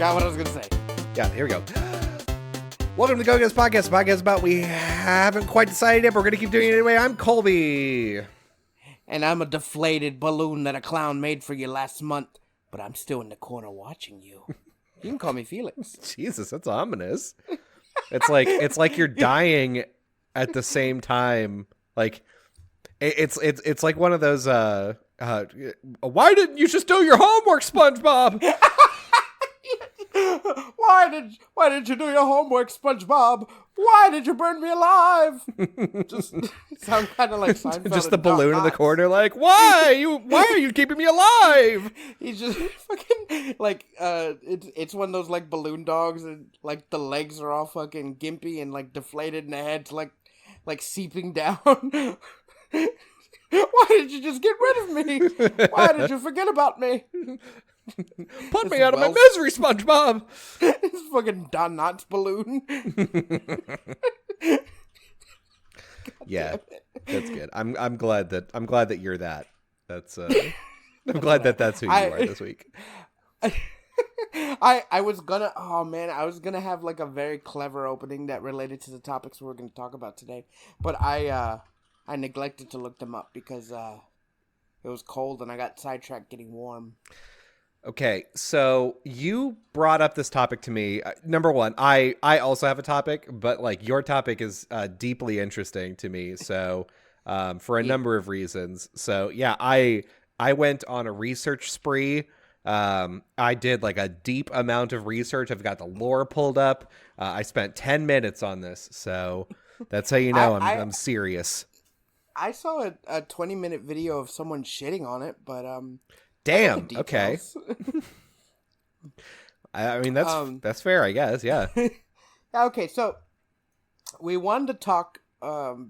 forgot what I was going to say. Yeah, here we go. Welcome to the Go Guys Podcast. Podcast about we haven't quite decided yet, but we're going to keep doing it anyway. I'm Colby. And I'm a deflated balloon that a clown made for you last month, but I'm still in the corner watching you. You can call me Felix. Jesus, that's ominous. It's like you're dying at the same time. Like it's like one of those why didn't you just do your homework, SpongeBob? Why did you do your homework, SpongeBob? Why did you burn me alive? Just sound kind of like Seinfeld. Just the balloon in the corner, like, why are you keeping me alive? He's just fucking like it's one of those like balloon dogs, and like the legs are all fucking gimpy and like deflated, and the head's like seeping down. Why did you just get rid of me? Why did you forget about me? Put me out of my misery, SpongeBob. It's fucking Don Knotts balloon. Yeah, that's good. I'm glad that you're that. That's I'm glad that's who you are this week. I was gonna have like a very clever opening that related to the topics we're gonna talk about today, but I neglected to look them up because it was cold and I got sidetracked getting warm. Okay, so you brought up this topic to me. Number one, I also have a topic, but like your topic is deeply interesting to me. So for a number of reasons. So yeah, I went on a research spree. I did like a deep amount of research. I've got the lore pulled up. I spent 10 minutes on this. So that's how you know I'm serious. I saw a 20-minute video of someone shitting on it, but damn. Okay. I mean, that's fair, I guess. Yeah. Okay. So we wanted to talk,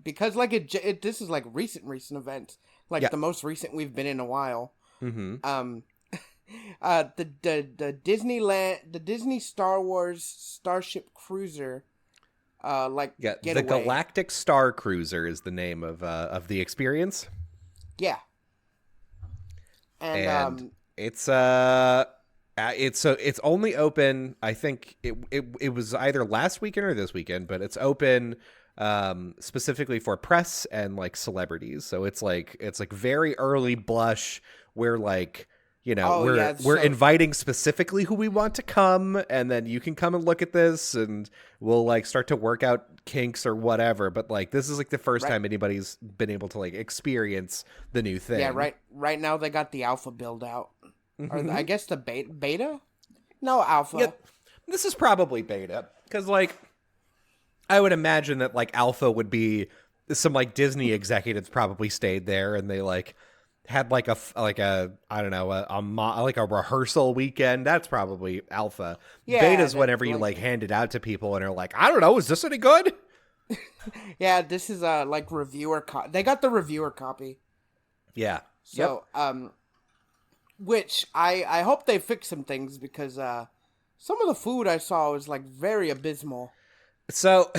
because like this is like recent events, like the most recent we've been in a while. Mm-hmm. The Disney Star Wars Starship Cruiser, the getaway. Galactic Star Cruiser is the name of the experience. Yeah. And it's only open. I think it was either last weekend or this weekend, but it's open specifically for press and like celebrities. So it's like very early blush. We're like, we're inviting specifically who we want to come, and then you can come and look at this, and we'll like start to work out kinks or whatever. But like this is like the first time anybody's been able to like experience the new thing. Yeah, right now they got the alpha build out. Or I guess the beta? No, alpha. Yeah, this is probably beta, because like I would imagine that like alpha would be some like Disney executives probably stayed there and they like had like a I don't know a rehearsal weekend. That's probably alpha. Yeah, Beta's whenever you like hand it out to people and are like, I don't know, is this any good? Yeah, this is like reviewer they got the reviewer copy. Yeah. So which I hope they fix some things, because some of the food I saw was like very abysmal. So,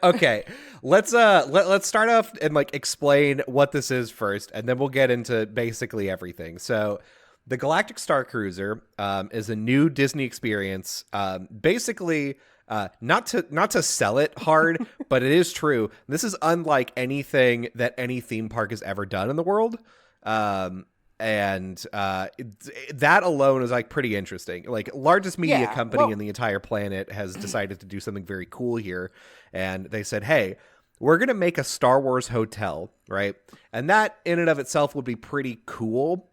okay, let's start off and like explain what this is first, and then we'll get into basically everything. So, the Galactic Star Cruiser is a new Disney experience. Basically, not to sell it hard, but it is true. This is unlike anything that any theme park has ever done in the world. And that alone is like pretty interesting. Like, largest media company in the entire planet has decided to do something very cool here, and they said, hey, we're gonna make a Star Wars hotel, right? And that in and of itself would be pretty cool.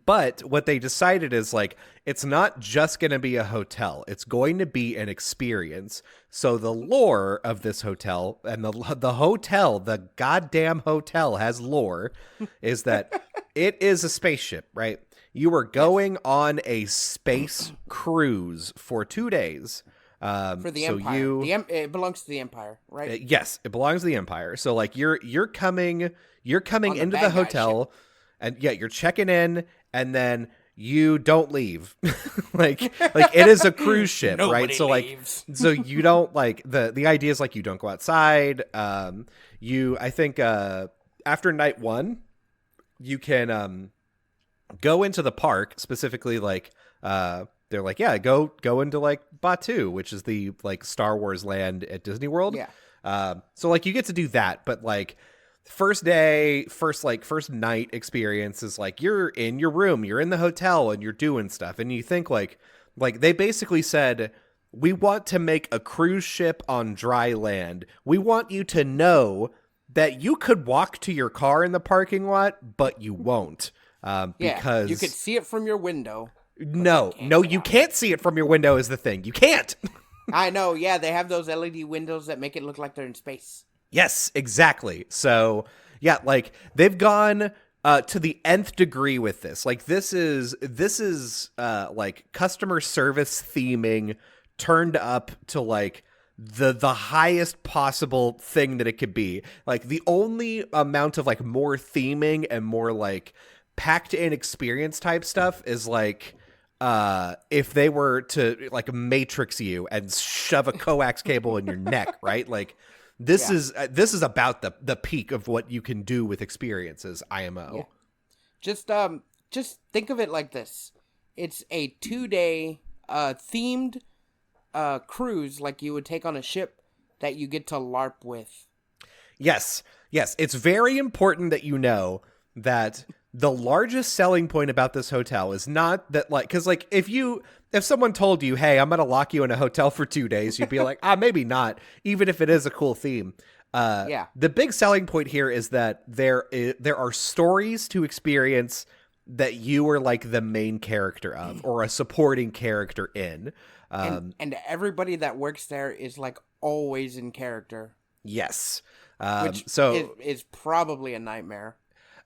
But what they decided is like, it's not just going to be a hotel. It's going to be an experience. So the lore of this hotel, and the hotel, the goddamn hotel has lore, is that it is a spaceship, right? You are going on a space cruise for 2 days. For the Empire. It belongs to the Empire, right? Yes, it belongs to the Empire. So like you're coming into the hotel, and you're checking in, and then you don't leave. like it is a cruise ship, right? So leaves. So you don't like the idea is like you don't go outside. I think after night one, you can go into the park, specifically like they're like, yeah, go into like Batuu, which is the like Star Wars land at Disney World. Yeah. So like you get to do that, but like first night experience is like you're in your room, you're in the hotel, and you're doing stuff, and you think like they basically said, we want to make a cruise ship on dry land. We want you to know that you could walk to your car in the parking lot, but you won't. Because you could see it from your window. No, you can't see it from your window is the thing. You can't. I know, yeah, they have those LED windows that make it look like they're in space. Yes, exactly. So, yeah, like they've gone to the nth degree with this. Like this is like customer service theming turned up to like the highest possible thing that it could be. Like the only amount of like more theming and more like packed in experience type stuff is like if they were to like matrix you and shove a coax cable in your neck, right? Like this is about the peak of what you can do with experiences, IMO. Yeah. Just think of it like this. It's a 2-day themed cruise like you would take on a ship that you get to LARP with. Yes. It's very important that you know that the largest selling point about this hotel is not that like, cause like if someone told you, hey, I'm going to lock you in a hotel for 2 days, you'd be like, maybe not, even if it is a cool theme. The big selling point here is that there are stories to experience that you are like the main character of or a supporting character in. And everybody that works there is like always in character. Yes. Which is probably a nightmare.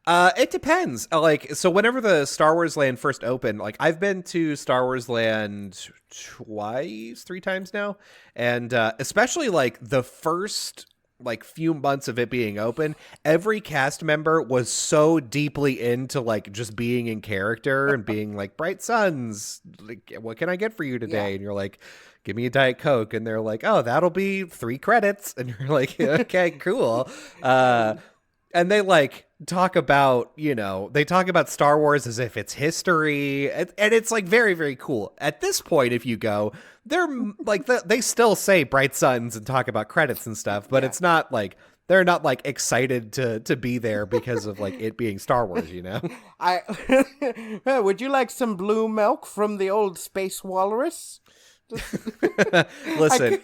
It depends. Like, so whenever the Star Wars Land first opened, like I've been to Star Wars Land 3 times now. And, especially like the first like few months of it being open, every cast member was so deeply into like just being in character and being like, Bright Suns, like, what can I get for you today? And you're like, give me a Diet Coke. And they're like, oh, that'll be 3 credits. And you're like, okay, cool. And they like talk about, they talk about Star Wars as if it's history. And it's like very, very cool. At this point, if you go, they're like, they still say Bright Suns and talk about credits and stuff, but it's not like, they're not like excited to be there because of like it being Star Wars, Would you like some blue milk from the old Space Walrus? Listen,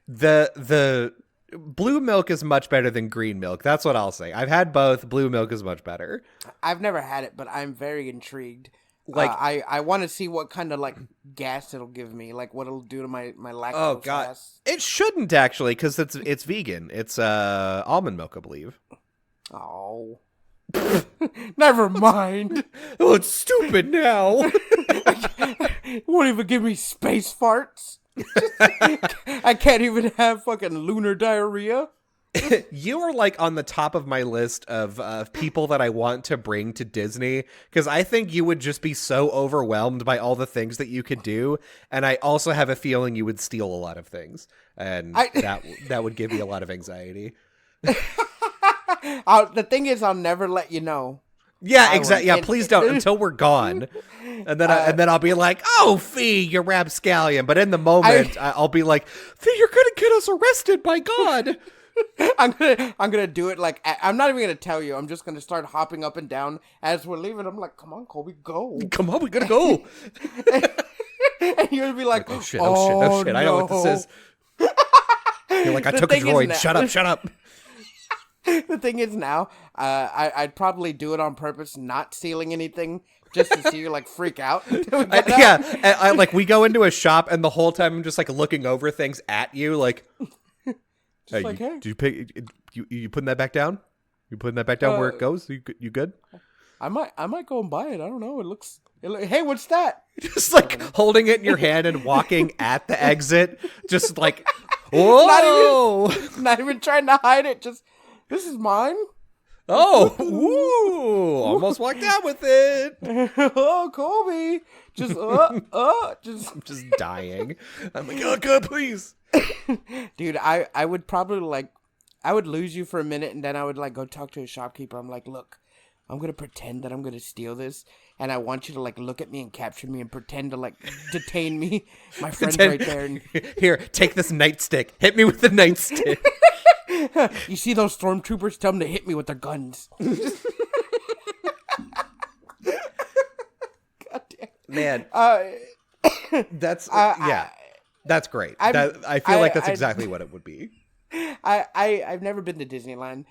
the blue milk is much better than green milk. That's what I'll say. I've had both. Blue milk is much better. I've never had it, but I'm very intrigued. Like I want to see what kind of like gas it'll give me, like what it'll do to my lactose. Oh god, gas. It shouldn't actually, because it's vegan. It's almond milk, I believe. Oh, never mind. Oh, it's stupid now. It won't even give me space farts. I can't even have fucking lunar diarrhea. You are like on the top of my list of people that I want to bring to Disney, because I think you would just be so overwhelmed by all the things that you could do, and I also have a feeling you would steal a lot of things, and that would give me a lot of anxiety. The thing is, I'll never let you know. Yeah, exactly. Yeah, please don't until we're gone, and then I'll be like, "Oh, Fee, you're rapscallion." But in the moment, I'll be like, "Fee, you're gonna get us arrested, by God." I'm gonna do it like I'm not even gonna tell you. I'm just gonna start hopping up and down as we're leaving. I'm like, "Come on, Colby, go! Come on, we gotta go!" And you're gonna be like, "Oh shit! No. I know what this is." You're like, "I took a droid. Shut up." The thing is now, I'd probably do it on purpose, not stealing anything, just to see you like freak out. I like we go into a shop and the whole time I'm just like looking over things at you, like. Hey, like, hey. Did you pick? You putting that back down? You putting that back down where it goes? You good? I might go and buy it. I don't know. It looks. Hey, what's that? Just like holding it in your hand and walking at the exit, just like, whoa! Not even trying to hide it. Just this is mine. Oh, ooh! Almost walked out with it. Oh, Colby, I'm just dying. I'm like, oh God, please. Dude, I would probably like, I would lose you for a minute and then I would like go talk to a shopkeeper. I'm like, look, I'm gonna pretend that I'm gonna steal this, and I want you to like look at me and capture me and pretend to like detain me. My friend's right there. And... Here, take this nightstick. Hit me with the nightstick. You see those stormtroopers? Tell them to hit me with their guns. God damn. Man, that's that's great. I feel like that's exactly what it would be. I've never been to Disneyland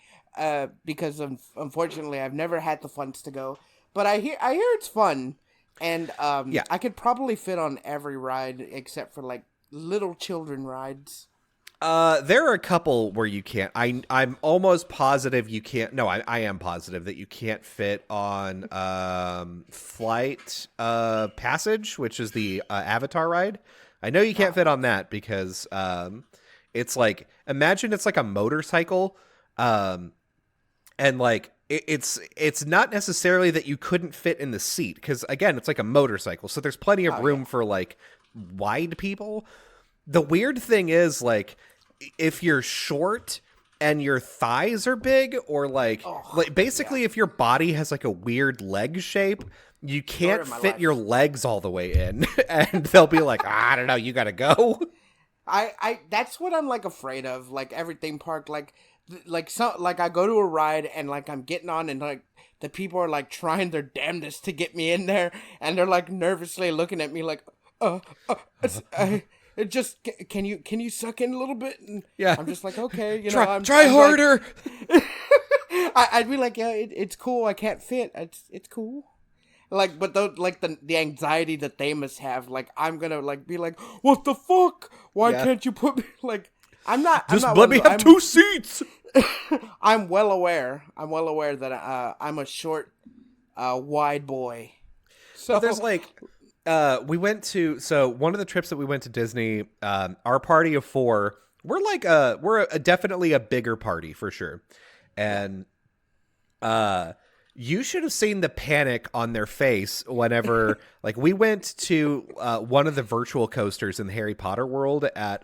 because unfortunately I've never had the funds to go. But I hear it's fun, and I could probably fit on every ride except for like little children rides. There are a couple where you can't. I'm almost positive you can't. No, I am positive that you can't fit on Flight Passage, which is the Avatar ride. I know you can't fit on that because it's like, imagine it's like a motorcycle, and like it's not necessarily that you couldn't fit in the seat because again it's like a motorcycle, so there's plenty of room for like wide people. The weird thing is like if you're short and your thighs are big, or like basically if your body has like a weird leg shape, you can't fit your legs all the way in, and they'll be like, I don't know, you gotta go. I that's what I'm like afraid of. Like every theme park, like I go to a ride and like I'm getting on and like the people are like trying their damnedest to get me in there, and they're like nervously looking at me like, it just can you suck in a little bit? And yeah, I'm just like, okay, you know, I'm try harder. Like, I'd be like, yeah, it's cool. I can't fit. It's cool. Like, but the anxiety that they must have, like, I'm gonna like be like, what the fuck? Why can't you put me like? I'm not. Let me have 2 seats. I'm well aware that I'm a short, wide boy. So there's like, we went to one of the trips that we went to Disney. Our party of 4, we're definitely a bigger party for sure, and you should have seen the panic on their face whenever like we went to one of the virtual coasters in the Harry Potter world at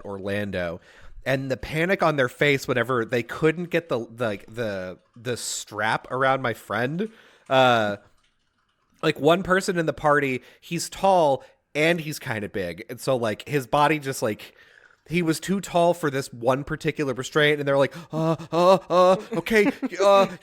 Orlando, and the panic on their face whenever they couldn't get the strap around my friend. Like one person in the party, he's tall and he's kind of big, and so like his body just like, he was too tall for this one particular restraint, and they're like, okay,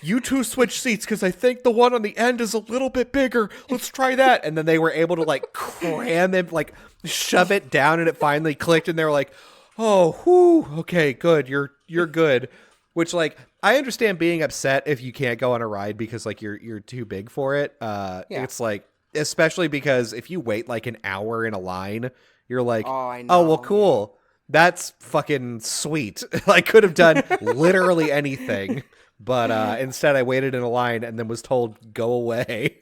you two switch seats because I think the one on the end is a little bit bigger. Let's try that. And then they were able to like cram him, like shove it down, and it finally clicked. And they were like, oh, whew, okay, good, you're good. Which like I understand being upset if you can't go on a ride because like you're too big for it. It's like, especially because if you wait like an hour in a line, you're like, oh well, cool. That's fucking sweet. I could have done literally anything, but instead I waited in a line and then was told, go away.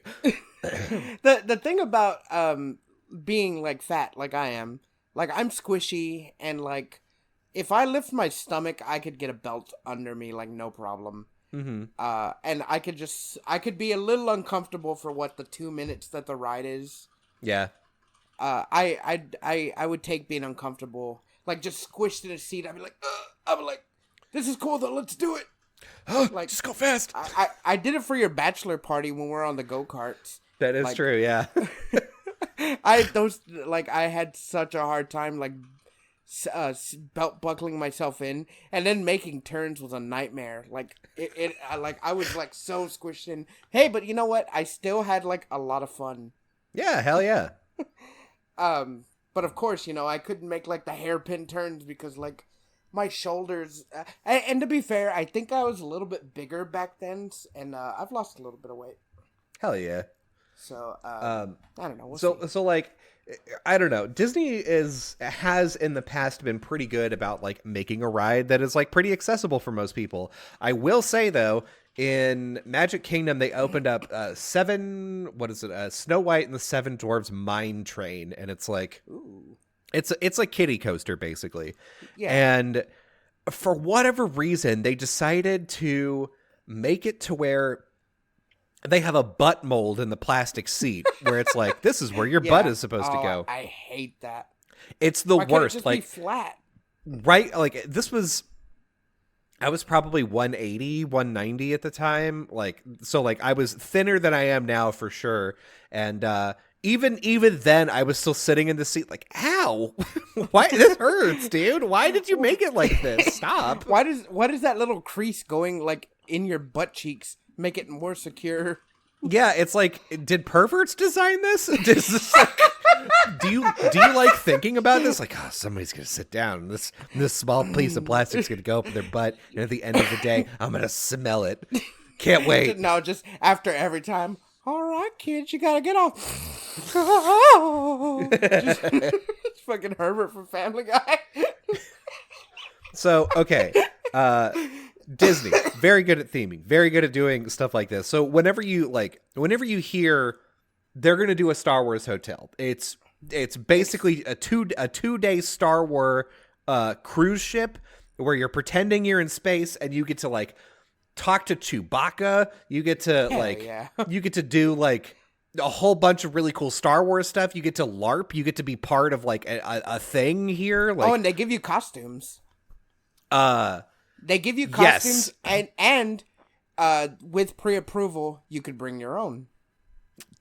The thing about being like fat like I am, like I'm squishy, and like if I lift my stomach, I could get a belt under me like no problem. Mm-hmm. And I could be a little uncomfortable for what the 2 minutes that the ride is. Yeah. I would take being uncomfortable. Like, just squished in a seat, I'd be like, this is cool, though, let's do it. Like, just go fast. I did it for your bachelor party when we were on the go-karts. That is true, yeah. I had such a hard time, like, belt buckling myself in, and then making turns was a nightmare. Like, I was, like, so squished in. Hey, but you know what? I still had, like, a lot of fun. Yeah, hell yeah. But of course, you know, I couldn't make like the hairpin turns because like my shoulders. And to be fair, I think I was a little bit bigger back then, and I've lost a little bit of weight. Hell yeah. So I don't know. So like, I don't know. Disney has in the past been pretty good about like making a ride that is like pretty accessible for most people. I will say though, in Magic Kingdom, they opened up Snow White and the Seven Dwarfs Mine Train, and it's like, ooh. It's a kiddie coaster basically. Yeah. And for whatever reason, they decided to make it to where they have a butt mold in the plastic seat, where it's like, this is where your butt is supposed to go. I hate that. It's the Why worst. Can't it just like be flat. Right, like this was. I was probably 180, 190 at the time. Like, so like I was thinner than I am now for sure. And even then I was still sitting in the seat like, ow, why this hurts, dude? Why did you make it like this? Stop. Why does that little crease going like in your butt cheeks make it more secure? Yeah, it's like, did perverts design this? Is this like, do you like thinking about this? Like, oh, somebody's gonna sit down. This small piece of plastic's gonna go up in their butt, and at the end of the day, I'm gonna smell it. Can't wait. No, just after every time. All right, kids, you gotta get off. Just fucking Herbert from Family Guy. So, okay. Disney, very good at theming, very good at doing stuff like this. So whenever you hear they're going to do a Star Wars hotel, it's basically a 2-day Star Wars cruise ship where you're pretending you're in space and you get to like talk to Chewbacca. You get to you get to do like a whole bunch of really cool Star Wars stuff. You get to LARP. You get to be part of like a thing here. Like, and they give you costumes. They give you costumes, yes. and with pre-approval, you could bring your own.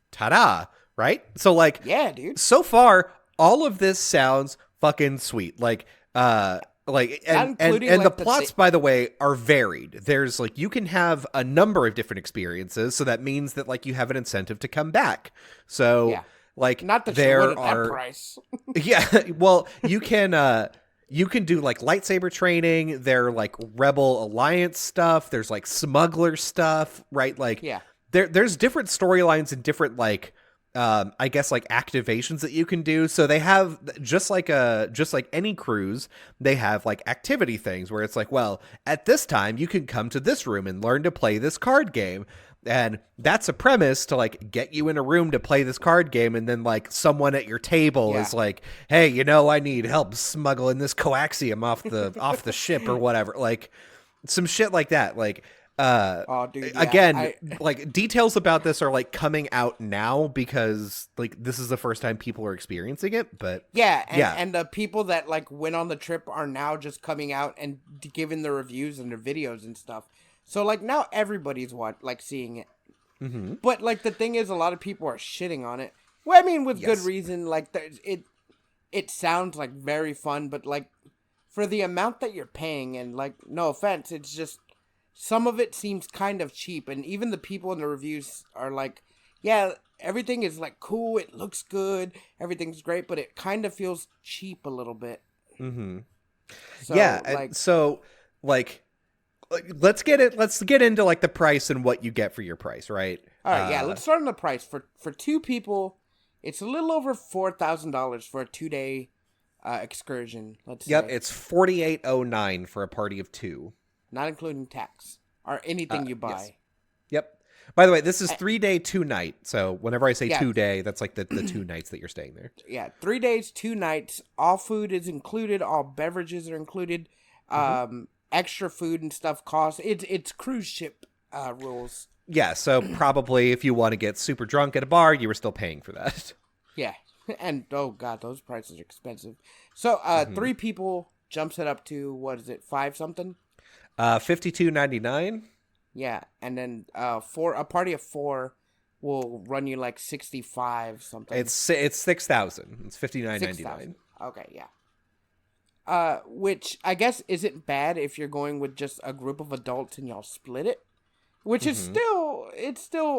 Ta-da! Right? So, like, yeah, dude. So far, all of this sounds fucking sweet. And the plots, by the way, are varied. There's like, you can have a number of different experiences, so that means that like you have an incentive to come back. So, like, not that there you would at are that price. yeah. Well, you can. You can do like lightsaber training. There like Rebel Alliance stuff. There's like smuggler stuff, right? Like, there's different storylines and different like, I guess like activations that you can do. So they have just like any cruise, they have like activity things where it's like, well, at this time you can come to this room and learn to play this card game. And that's a premise to like get you in a room to play this card game, and then like someone at your table is like, "Hey, I need help smuggling this coaxium off the ship or whatever." Like some shit like that. Like, again, like details about this are like coming out now because like this is the first time people are experiencing it. But and the people that like went on the trip are now just coming out and giving their reviews and their videos and stuff. So, like, now everybody's seeing it. Mm-hmm. But, like, the thing is, a lot of people are shitting on it. Well, I mean, with good reason. Like, it sounds, like, very fun. But, like, for the amount that you're paying, and, like, no offense, it's just, some of it seems kind of cheap. And even the people in the reviews are like, yeah, everything is, like, cool. It looks good. Everything's great. But it kind of feels cheap a little bit. Mm-hmm. So, let's get into like the price and what you get for your price, right? All right, let's start on the price. For two people, it's a little over $4,000 for a 2-day excursion. Let's say. It's $4,809 for a party of 2, not including tax or anything you buy. Yes. Yep. By the way, this is 3-day, 2-night. So whenever I say 2-day, that's like the 2 nights that you're staying there. Yeah, 3 days, 2 nights. All food is included. All beverages are included. Extra food and stuff costs. It's cruise ship rules. Yeah, so probably if you want to get super drunk at a bar, you were still paying for that. Yeah, and oh god, those prices are expensive. So 3 people jumps it up to, what is it, 5 something? $52.99. Yeah, and then a party of 4 will run you like 65 something. It's 6,000. It's $59.99. Okay, yeah. Which I guess isn't bad if you're going with just a group of adults and y'all split it, which is still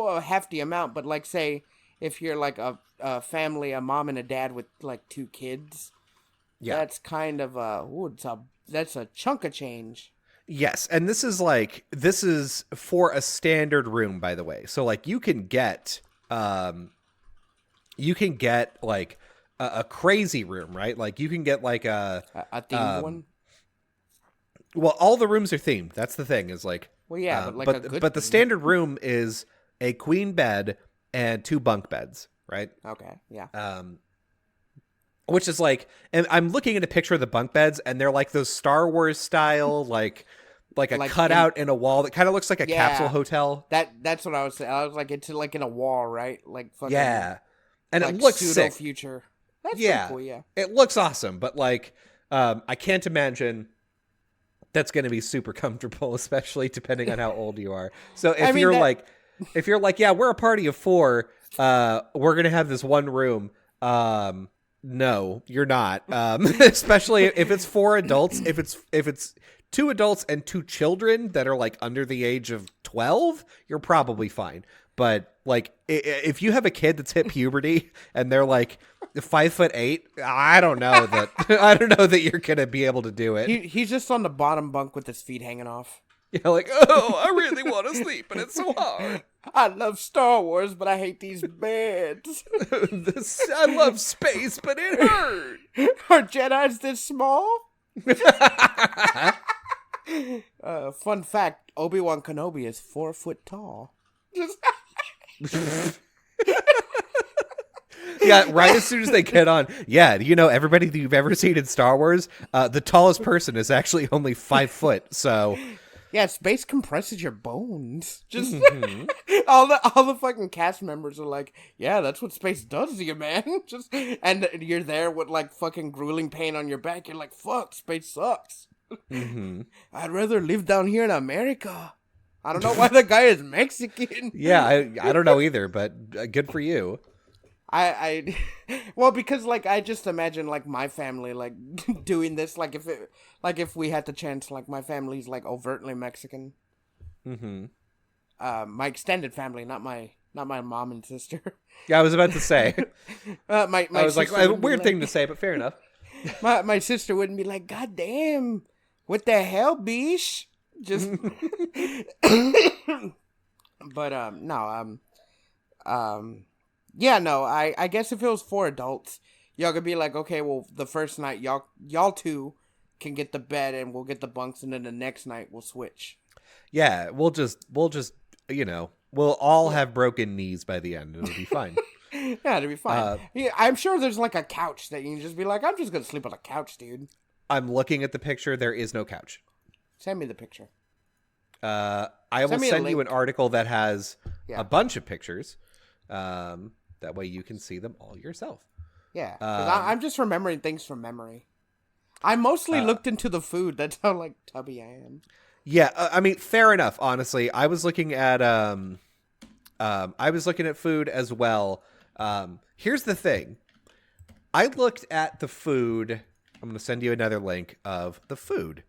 a hefty amount. But like, say if you're like a family, a mom and a dad with like 2 kids, that's kind of that's a chunk of change. Yes, and this is for a standard room, by the way. So like you can get like a crazy room, right? Like you can get like a themed one. Well, all the rooms are themed. That's the thing. Is like, well, yeah, but the standard room is a queen bed and 2 bunk beds, right? Okay, yeah. Which is like, and I'm looking at a picture of the bunk beds, and they're like those Star Wars style, like a cutout in a wall that kind of looks like a capsule hotel. That's what I was saying. I was like, it's like in a wall, right? Like fucking, and like it looks pseudo sick. Future. That's pretty cool, yeah. It looks awesome, but like, I can't imagine that's going to be super comfortable, especially depending on how old you are. So if I mean, if you're like, yeah, we're a party of 4, we're going to have this one room. No, you're not. Especially if it's 4 adults, if it's 2 adults and 2 children that are like under the age of 12, you're probably fine. But like, if you have a kid that's hit puberty and they're like 5'8", I don't know that you're gonna be able to do it. he's just on the bottom bunk with his feet hanging off. You're like, oh, I really want to sleep, but it's so hard. I love Star Wars, but I hate these beds. I love space, but it hurt. Are Jedi's this small? Fun fact: Obi-Wan Kenobi is 4 foot tall. Yeah, right as soon as they get on. Yeah, you know, everybody that you've ever seen in Star Wars, the tallest person is actually only 5 foot. So yeah, space compresses your bones. Just all the fucking cast members are like, yeah, that's what space does to you, man. Just and you're there with like fucking grueling pain on your back. You're like, fuck, space sucks. I'd rather live down here in America. I don't know why the guy is Mexican. Yeah, I don't know either, but good for you. I well, because like I just imagine like my family like doing this, like if we had the chance, like my family's like overtly Mexican. My extended family, not my mom and sister. Yeah, I was about to say. My I was like, a weird thing to say, but fair enough. My sister wouldn't be like, God damn, what the hell, bish? Just but yeah, no, I guess if it was 4 adults, y'all could be like, okay, well, the first night y'all 2 can get the bed and we'll get the bunks, and then the next night we'll switch. Yeah, we'll just you know, we'll all have broken knees by the end. It'll be fine. Yeah, it'll be fine. Yeah, I'm sure there's like a couch that you can just be like, I'm just gonna sleep on a couch, dude. I'm looking at the picture. There is no couch. Send me the picture. I will send you an article that has a bunch of pictures. That way you can see them all yourself. Yeah, I'm just remembering things from memory. I mostly looked into the food. That's how like tubby I am. Yeah, I mean, fair enough. Honestly, I was looking at food as well. Here's the thing. I looked at the food. I'm going to send you another link of the food.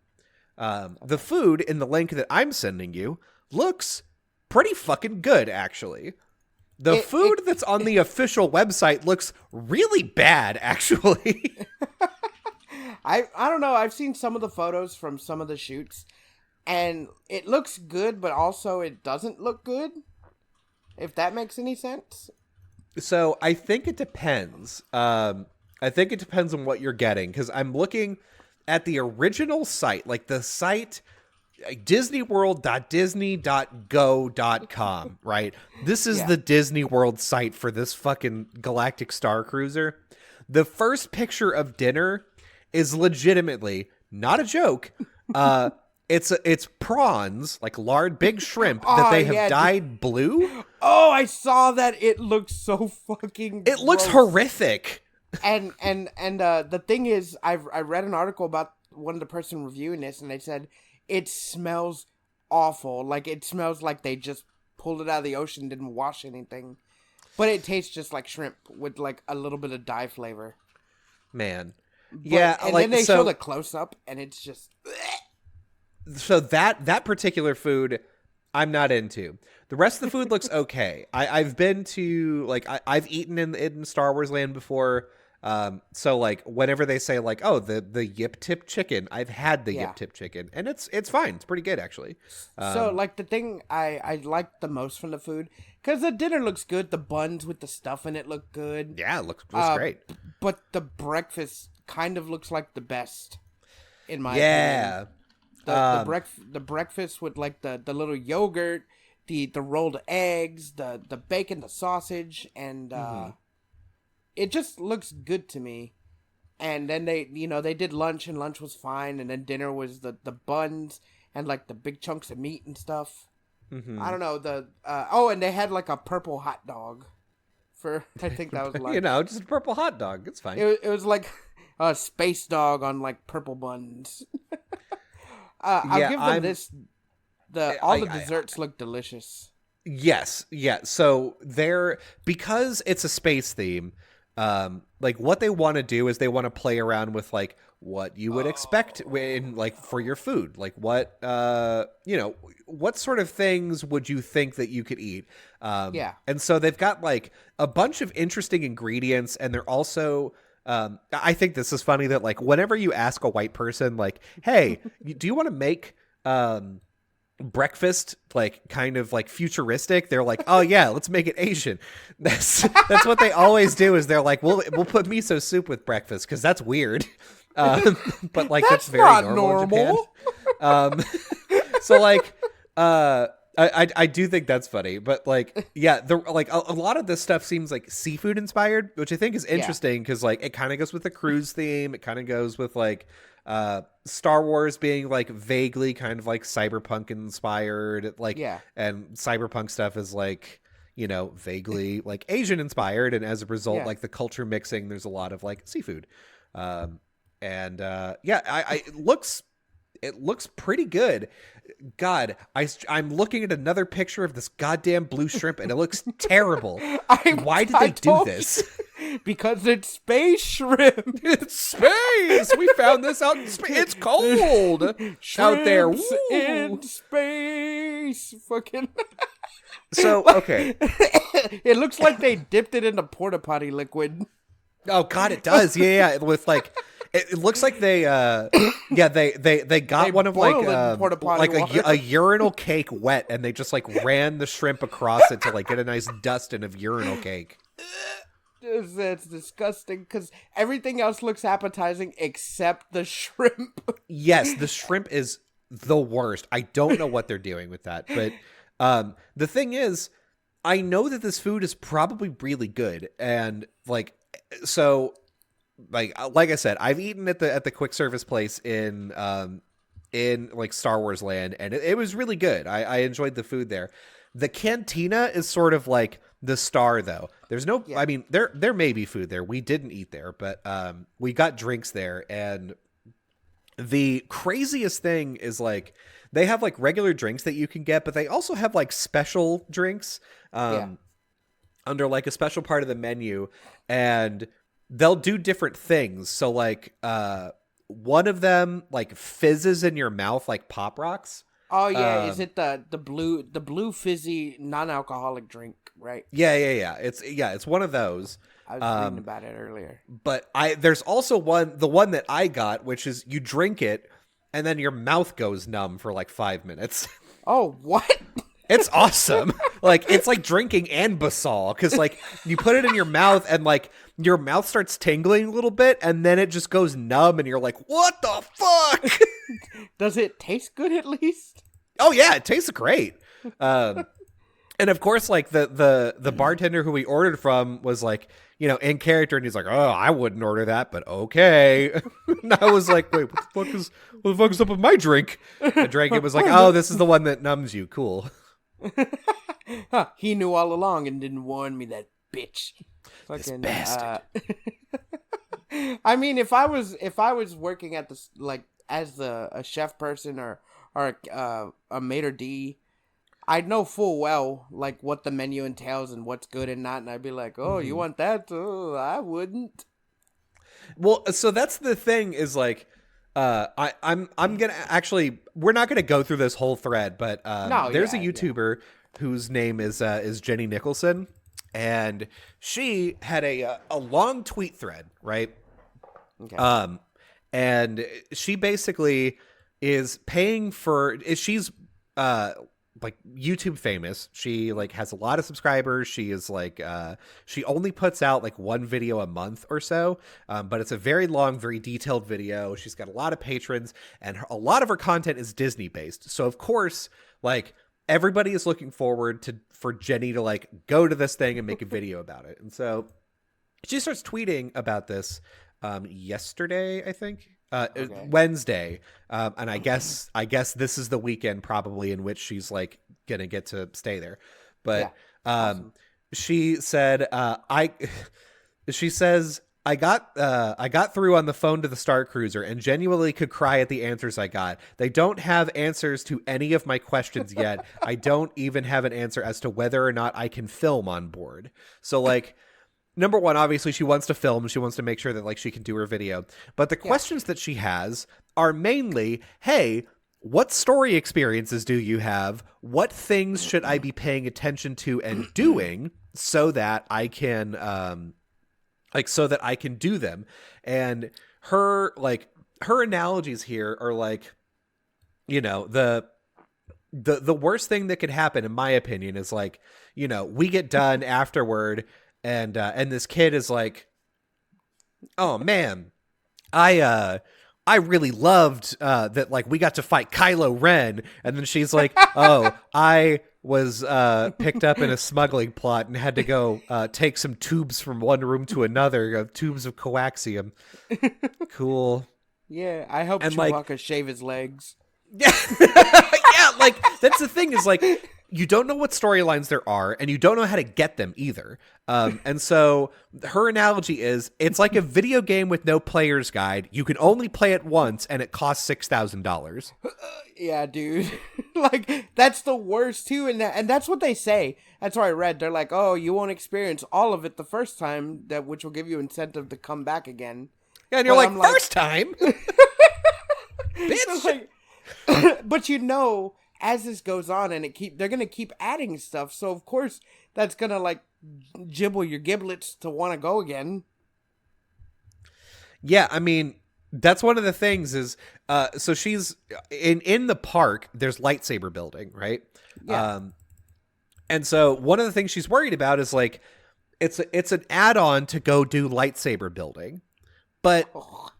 The food in the link that I'm sending you looks pretty fucking good, actually. The food that's on the official website looks really bad, actually. I don't know. I've seen some of the photos from some of the shoots, and it looks good, but also it doesn't look good, if that makes any sense. So I think it depends. I think it depends on what you're getting, because I'm looking at the original site, like the site disneyworld.disney.go.com, right? This is the Disney World site for this fucking Galactic Star Cruiser. The first picture of dinner is legitimately not a joke. It's prawns, like lard, big shrimp that they have dyed blue. Oh, I saw that. It looks so fucking It looks horrific. And the thing is, I read an article about one of the person reviewing this, and they said it smells awful. Like, it smells like they just pulled it out of the ocean, didn't wash anything. But it tastes just like shrimp with, like, a little bit of dye flavor. Man. And then they show the close-up, and it's just... So that particular food, I'm not into. The rest of the food looks okay. I've been to, like, I've eaten in Star Wars Land before. So like whenever they say like, oh, the Yip Tip chicken, I've had the Yip Tip chicken, and it's fine. It's pretty good actually. So like the thing I like the most from the food, because the dinner looks good, the buns with the stuff in it look good. Yeah, it looks great. But the breakfast kind of looks like the best, in my opinion. The breakfast with like the little yogurt, the rolled eggs, the bacon, the sausage, and it just looks good to me. And then they did lunch, and lunch was fine, and then dinner was the buns and like the big chunks of meat and stuff. I don't know and they had like a purple hot dog for, I think that was like just a purple hot dog. It's fine. It was like a space dog on like purple buns. I'll Yeah, give them this. All the desserts look delicious. Yes, yeah. So they're because it's a space theme. Like what they want to do is they want to play around with like what you would expect in like for your food. Like what what sort of things would you think that you could eat? Yeah. And so they've got like a bunch of interesting ingredients, and they're also. I think this is funny that like whenever you ask a white person like, "Hey, do you want to make breakfast like kind of like futuristic?" They're like, "Oh yeah, let's make it Asian." That's what they always do. Is they're like, we'll put miso soup with breakfast because that's weird, but like that's very not normal in Japan. So like I do think that's funny, but like yeah, the like a lot of this stuff seems like seafood inspired, which I think is interesting because like it kind of goes with the cruise theme. It kind of goes with like Star Wars being like vaguely kind of like cyberpunk inspired, like and cyberpunk stuff is like vaguely like Asian inspired, and as a result like the culture mixing, there's a lot of like seafood, and it looks pretty good. God, I'm looking at another picture of this goddamn blue shrimp, and it looks terrible. Why did they do this? Because it's space shrimp. It's space. We found this out in space. It's cold out there. Woo. In space. Fucking. So, okay. It looks like they dipped it into porta potty liquid. Oh God, it does. Yeah. With like, it looks like they they got one of like a urinal cake wet, and they just like ran the shrimp across it to like get a nice dusting of urinal cake. That's disgusting because everything else looks appetizing except the shrimp. Yes, the shrimp is the worst. I don't know what they're doing with that, but the thing is, I know that this food is probably really good, and like so. Like I said, I've eaten at the quick service place in like Star Wars Land, and it was really good. I enjoyed the food there. The cantina is sort of like the star, though. There's no, I mean, there may be food there. We didn't eat there, but we got drinks there, and the craziest thing is like they have like regular drinks that you can get, but they also have like special drinks under like a special part of the menu, and they'll do different things. So like one of them like fizzes in your mouth like Pop Rocks. Oh yeah, is it the blue fizzy non-alcoholic drink, right? Yeah. It's one of those. I was reading about it earlier. But there's also the one that I got, which is you drink it and then your mouth goes numb for like 5 minutes. Oh, what? It's awesome. Like, it's like drinking Anbesol, because like you put it in your mouth and like your mouth starts tingling a little bit, and then it just goes numb, and you're like, what the fuck? Does it taste good at least? Oh yeah, it tastes great. And of course, like the bartender who we ordered from was like, in character, and he's like, oh, I wouldn't order that, but okay. And I was like, wait, what the fuck is up with my drink? I drank it, was like, oh, this is the one that numbs you. Cool. Huh, he knew all along and didn't warn me, that bitch. Fucking bastard. I mean, if I was working at this, like as a chef person or a maitre d', I'd know full well like what the menu entails and what's good and not, and I'd be like, oh, you want that? Oh, I wouldn't. Well, so that's the thing is like, I'm gonna actually, we're not gonna go through this whole thread, but there's a YouTuber whose name is Jenny Nicholson, and she had a long tweet thread, right? Okay. And she basically is paying for, she's like YouTube famous. She like has a lot of subscribers. She is like she only puts out like one video a month or so, but it's a very long, very detailed video. She's got a lot of patrons, and a lot of her content is Disney based. So of course, like everybody is looking forward for Jenny to like go to this thing and make a video about it. And so she starts tweeting about this yesterday, I think. Okay. Wednesday, and I guess this is the weekend probably in which she's like gonna get to stay there. But awesome. She said, I I got through on the phone to the Star Cruiser and genuinely could cry at the answers I got. They don't have answers to any of my questions yet. I don't even have an answer as to whether or not I can film on board. So like, number one, obviously she wants to film. She wants to make sure that like she can do her video. But the questions that she has are mainly, hey, what story experiences do you have? What things should I be paying attention to and doing so that I can so that I can do them? And her analogies here are like, you know, the worst thing that could happen, in my opinion, is like, you know, we get done afterward and this kid is like, oh man, I really loved that, like, we got to fight Kylo Ren. And then she's like, oh, I was picked up in a smuggling plot and had to go take some tubes from one room to another, tubes of coaxium. Cool. Yeah, I hope And, Chewbacca shave his legs. Yeah, yeah, like, that's the thing is, like, you don't know what storylines there are, and you don't know how to get them either. And so her analogy is, it's like a video game with no player's guide. You can only play it once, and it costs $6,000. Yeah, dude. Like, that's the worst, too. And that's what they say. That's what I read. They're like, oh, you won't experience all of it the first time, which will give you incentive to come back again. Yeah, and you're like, first time? Bitch! Like, but you know, as this goes on, and they're gonna keep adding stuff. So of course, that's gonna like jibble your giblets to want to go again. Yeah, I mean, that's one of the things is, so she's in the park. There's lightsaber building, right? Yeah. And so one of the things she's worried about is like, it's an add-on to go do lightsaber building, but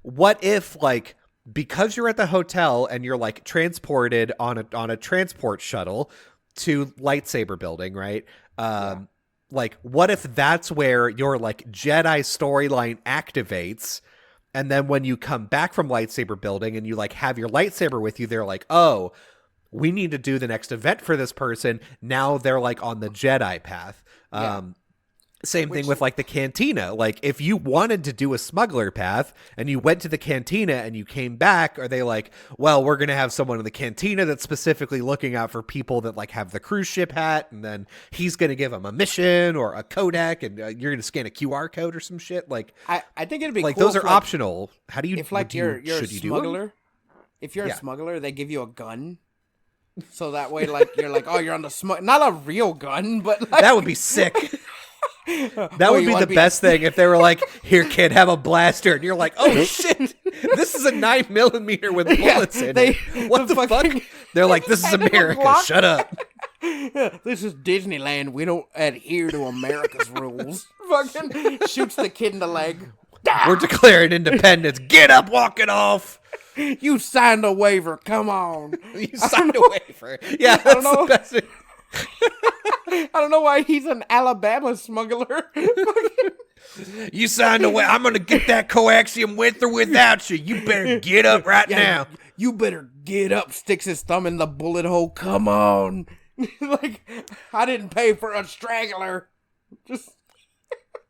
what if like, because you're at the hotel and you're like transported on a transport shuttle to lightsaber building, right? Like, what if that's where your like Jedi storyline activates, and then when you come back from lightsaber building and you like have your lightsaber with you, they're like, oh, we need to do the next event for this person. Now they're like on the Jedi path. Same thing with like the cantina. Like, if you wanted to do a smuggler path and you went to the cantina and you came back, are they like, well, we're going to have someone in the cantina that's specifically looking out for people that like have the cruise ship hat, and then he's going to give them a mission or a codec, and you're going to scan a QR code or some shit. Like, I think it'd be like cool those are like, optional. How do you, if like you're a smuggler, if you're Yeah. a smuggler, they give you a gun. So that way, like, you're like, oh, you're on the not a real gun, but like, That would be sick. That Oh, would you be wanna the best thing if they were like, here, kid, have a blaster. And you're like, oh, shit. This is a 9mm with bullets in it. What the fuck? They're like, this is America. Glock. Shut up. This is Disneyland. We don't adhere to America's rules. Fucking shoots the kid in the leg. We're declaring independence. Get up, walk it off. You signed a waiver. Come on. You signed a waiver. Yeah, that's know. the best thing. I don't know why he's an Alabama smuggler. You signed away. I'm going to get that coaxium with or without you. You better get up right now. You better get up. Sticks his thumb in the bullet hole. Come on. Like, I didn't pay for a straggler. Just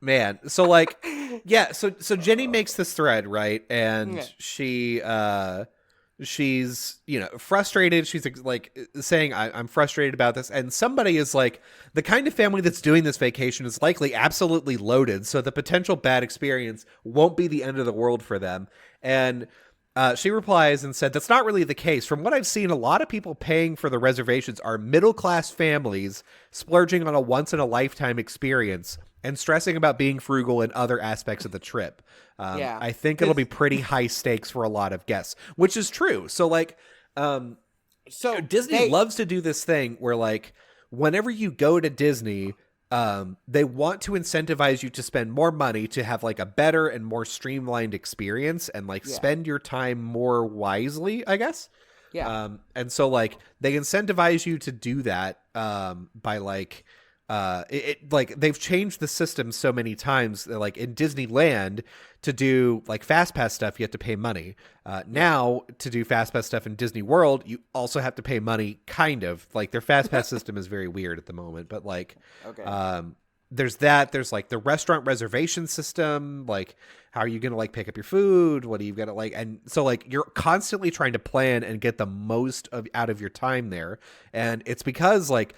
Man, so like, yeah, so Jenny makes this thread, right? And Yeah. she's, you know, frustrated. She's like saying, I'm frustrated about this. And somebody is like, the kind of family that's doing this vacation is likely absolutely loaded. So the potential bad experience won't be the end of the world for them. And she replies and said, that's not really the case. From what I've seen, a lot of people paying for the reservations are middle-class families splurging on a once-in-a-lifetime experience and stressing about being frugal in other aspects of the trip. I think it'll be pretty high stakes for a lot of guests, which is true. So, like, so Disney loves to do this thing where, like, whenever you go to Disney, they want to incentivize you to spend more money to have like a better and more streamlined experience and like spend your time more wisely, I guess. Yeah. And so like they incentivize you to do that by like like they've changed the system so many times that, like in Disneyland, to do like fast pass stuff you have to pay money. Now to do fast pass stuff in Disney World you also have to pay money, kind of. Like their fast pass system is very weird at the moment, but like Okay. there's that. There's like the restaurant reservation system. Like, how are you going to like pick up your food? What are you going to like? And so like you're constantly trying to plan and get the most out of your time there. And it's because like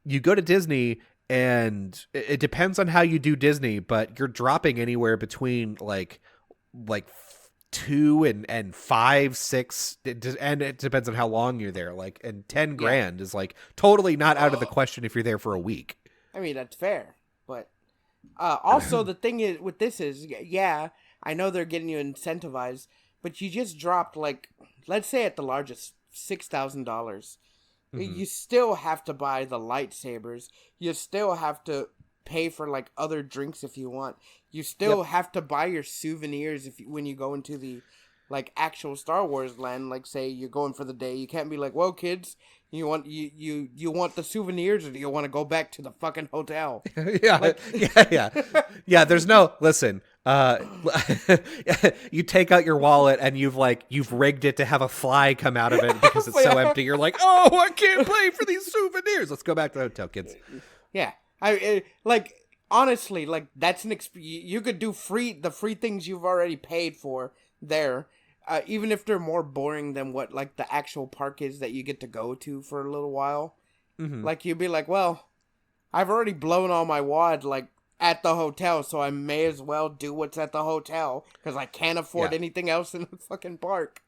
you go to Disney and it depends on how you do Disney, but you're dropping anywhere between like 2 and 5, 6, and it depends on how long you're there. Like, and 10 grand is like totally not out of the question if you're there for a week. I mean, that's fair, but also the thing is with this is, yeah, I know they're getting you incentivized, but you just dropped like, let's say at the largest, $6,000. You still have to buy the lightsabers. You still have to pay for like other drinks if you want. You still have to buy your souvenirs when you go into the like actual Star Wars land. Like, say you're going for the day, you can't be like, well, kids, you want the souvenirs, or do you want to go back to the fucking hotel? Yeah. There's no listen. You take out your wallet and you've rigged it to have a fly come out of it because it's so empty. You're like, oh, I can't pay for these souvenirs. Let's go back to the hotel, kids. Yeah, like honestly, like that's an you could do the free things you've already paid for there. Even if they're more boring than what like the actual park is that you get to go to for a little while, like you'd be like, well, I've already blown all my wad like at the hotel, so I may as well do what's at the hotel because I can't afford anything else in the fucking park.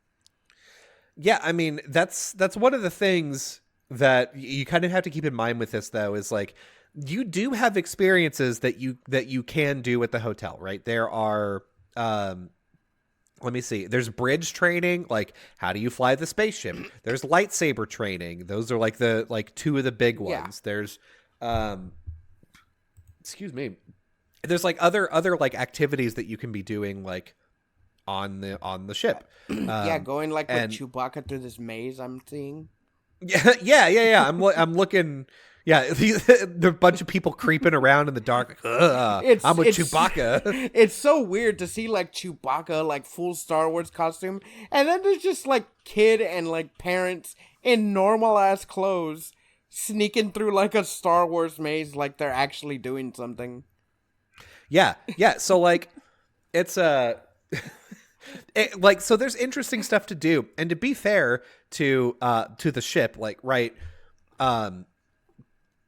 Yeah, I mean that's one of the things that you kind of have to keep in mind with this though is like you do have experiences that you can do at the hotel, right? There are let me see. There's bridge training, like how do you fly the spaceship? There's lightsaber training. Those are like the two of the big ones. Yeah. There's excuse me. There's like other like activities that you can be doing like on the ship. Going like with Chewbacca through this maze I'm seeing. Yeah. I'm looking. Yeah, the bunch of people creeping around in the dark. I'm with Chewbacca. It's so weird to see like Chewbacca, like full Star Wars costume, and then there's just like kid and like parents in normal ass clothes sneaking through like a Star Wars maze, like they're actually doing something. Yeah. So like, it's so there's interesting stuff to do, and to be fair to the ship, like right.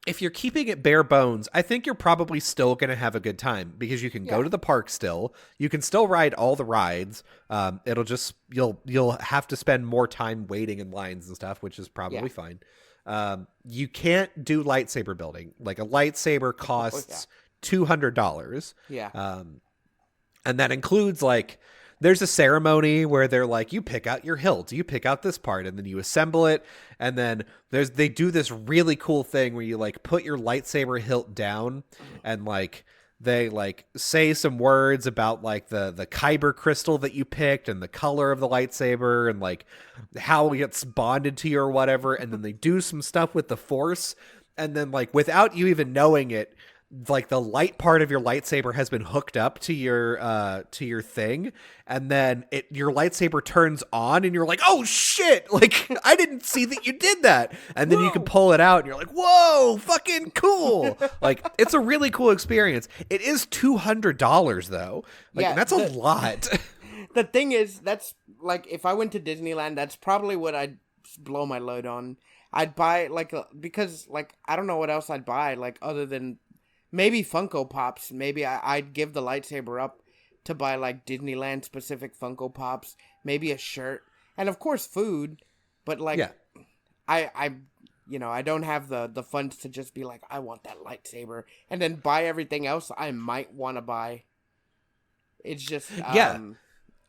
If you're keeping it bare bones, I think you're probably still going to have a good time because you can go to the park still. You can still ride all the rides. It'll just you'll have to spend more time waiting in lines and stuff, which is probably fine. You can't do lightsaber building. Like a lightsaber costs $200. Yeah. And that includes like there's a ceremony where they're like, you pick out your hilt, you pick out this part, and then you assemble it. And then they do this really cool thing where you like put your lightsaber hilt down and like they like say some words about like the kyber crystal that you picked and the color of the lightsaber and like how it gets bonded to you or whatever. And then they do some stuff with the Force. And then like without you even knowing it, like the light part of your lightsaber has been hooked up to your thing, and then your lightsaber turns on and you're like, oh shit, like I didn't see that you did that. And then you can pull it out and you're like, whoa, fucking cool. Like it's a really cool experience. It is $200 though. Like that's a lot. The thing is, that's like if I went to Disneyland, that's probably what I'd blow my load on. I'd buy like because like I don't know what else I'd buy like other than maybe Funko Pops. Maybe I'd give the lightsaber up to buy like Disneyland specific Funko Pops. Maybe a shirt, and of course food. But like, I don't have the funds to just be like, I want that lightsaber, and then buy everything else I might want to buy. It's just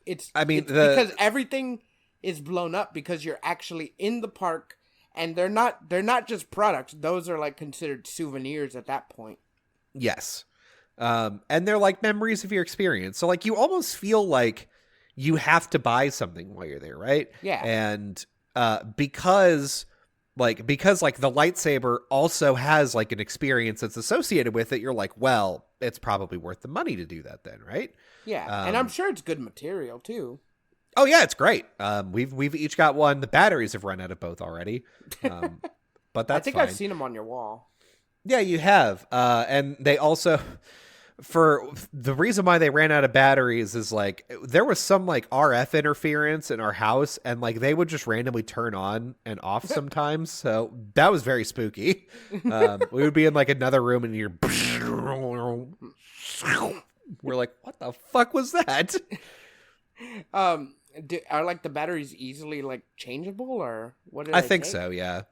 because everything is blown up because you're actually in the park, and they're not just products. Those are like considered souvenirs at that point. Yes. And they're like memories of your experience. So like you almost feel like you have to buy something while you're there, right? Yeah. And because the lightsaber also has like an experience that's associated with it, you're like, well, it's probably worth the money to do that then, right? Yeah. And I'm sure it's good material too. Oh yeah, it's great. We've each got one. The batteries have run out of both already. But that's I think fine. I've seen them on your wall. Yeah, you have. And they also, for the reason why they ran out of batteries is like there was some like RF interference in our house, and like they would just randomly turn on and off sometimes. So that was very spooky. We would be in like another room, and you're we're like, what the fuck was that? Are like the batteries easily like changeable, or what? I think so. Yeah.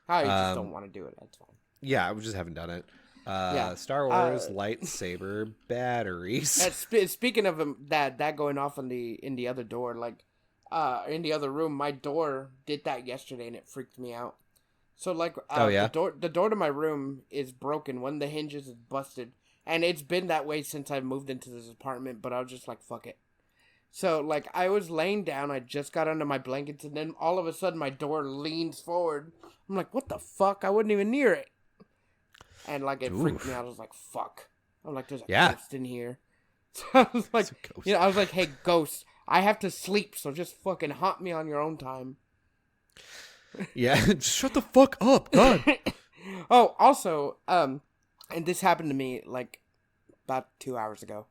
Oh, you just don't want to do it. That's fine. Yeah, we just haven't done it. Yeah. Star Wars lightsaber batteries. Speaking of that going off in the other door, like in the other room, my door did that yesterday and it freaked me out. So like the door to my room is broken. One of the hinges is busted, and it's been that way since I moved into this apartment. But I was just like, fuck it. So like I was laying down, I just got under my blankets, and then all of a sudden my door leans forward. I'm like, what the fuck? I wasn't even near it. And like it freaked me out. I was like, "Fuck!" I'm like, "There's a ghost in here." So I was like, I was like, "Hey, ghost, I have to sleep, so just fucking haunt me on your own time." Yeah, shut the fuck up, God. Oh, also, and this happened to me like about 2 hours ago.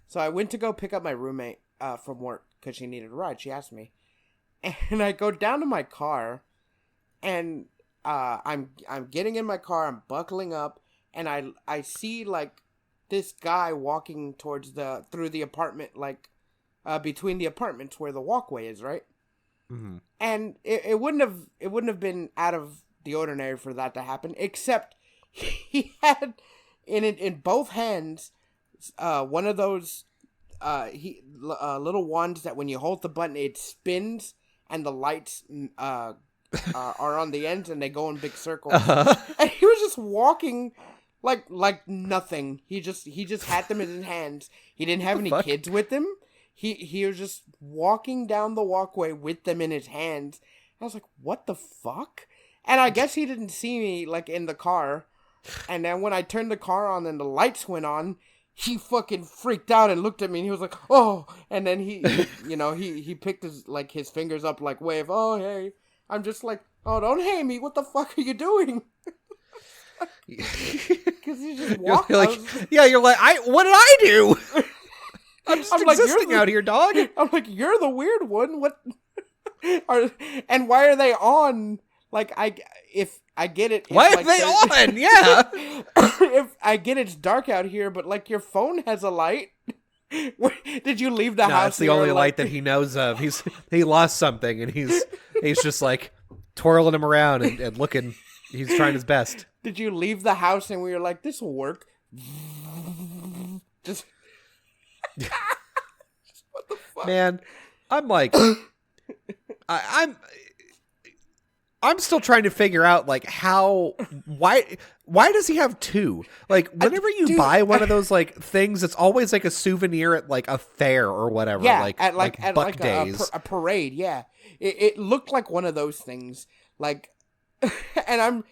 So I went to go pick up my roommate from work because she needed a ride. She asked me, and I go down to my car, and I'm getting in my car, I'm buckling up, and I see like this guy walking through the apartment, like between the apartments where the walkway is, right? Mm-hmm. And it wouldn't have been out of the ordinary for that to happen, except he had in both hands one of those little wands that when you hold the button it spins and the lights are on the ends and they go in big circles. Uh-huh. And he was just walking like nothing. He just had them in his hands. He didn't have any kids with him. He was just walking down the walkway with them in his hands. I was like, what the fuck? And I guess he didn't see me like in the car. And then when I turned the car on and the lights went on, he fucking freaked out and looked at me and he was like, oh, and then he picked his fingers up like wave, oh hey. I'm just like, oh, don't hate me. What the fuck are you doing? Because he's just walking. You're like, what did I do? I'm just existing out here, dog. I'm like, you're the weird one. What? And why are they on? Like, if I get it. Why are they on? Yeah. If I get it's dark out here, but like your phone has a light. Did you leave the house? That's the only light that he knows of. He lost something, and he's just like twirling him around and looking. He's trying his best. Did you leave the house and we were like, this will work? Just what the fuck, man? I'm like, I'm still trying to figure out like why does he have two? Like whenever you buy one of those like things, it's always like a souvenir at like a fair or whatever. Yeah, like at Buck like Days. a parade. Yeah, it looked like one of those things. Like, and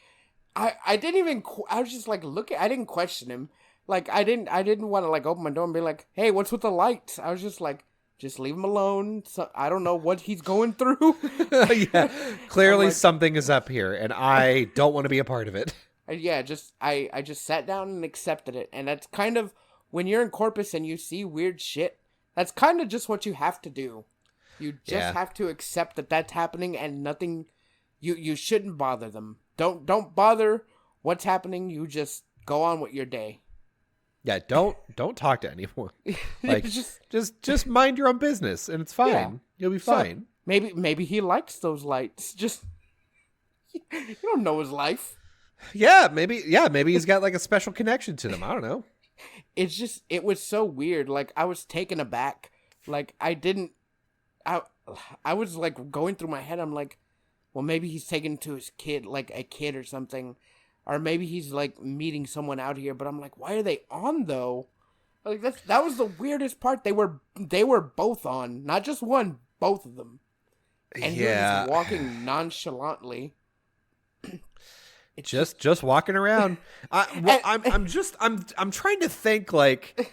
I didn't even. I was just like looking. I didn't question him. Like I didn't want to like open my door and be like, hey, what's with the lights? I was just like, just leave him alone. So I don't know what he's going through. Yeah, clearly something is up here, and I don't want to be a part of it. Yeah, I just sat down and accepted it, and that's kind of when you're in Corpus and you see weird shit. That's kind of just what you have to do. You just have to accept that that's happening, and nothing. You shouldn't bother them. Don't bother what's happening. You just go on with your day. Yeah, don't talk to anyone. Like just mind your own business, and it's fine. Yeah. You'll be fine. So maybe he likes those lights. Just you don't know his life. Yeah, maybe he's got like a special connection to them. I don't know. It was so weird. Like I was taken aback. Like I was like going through my head. I'm like, well, maybe he's taken to his kid, like a kid or something. Or maybe he's like meeting someone out here, but I'm like, why are they on though? Like that was the weirdest part. They were both on, not just one, both of them. And he was just walking nonchalantly. Just walking around. I'm trying to think like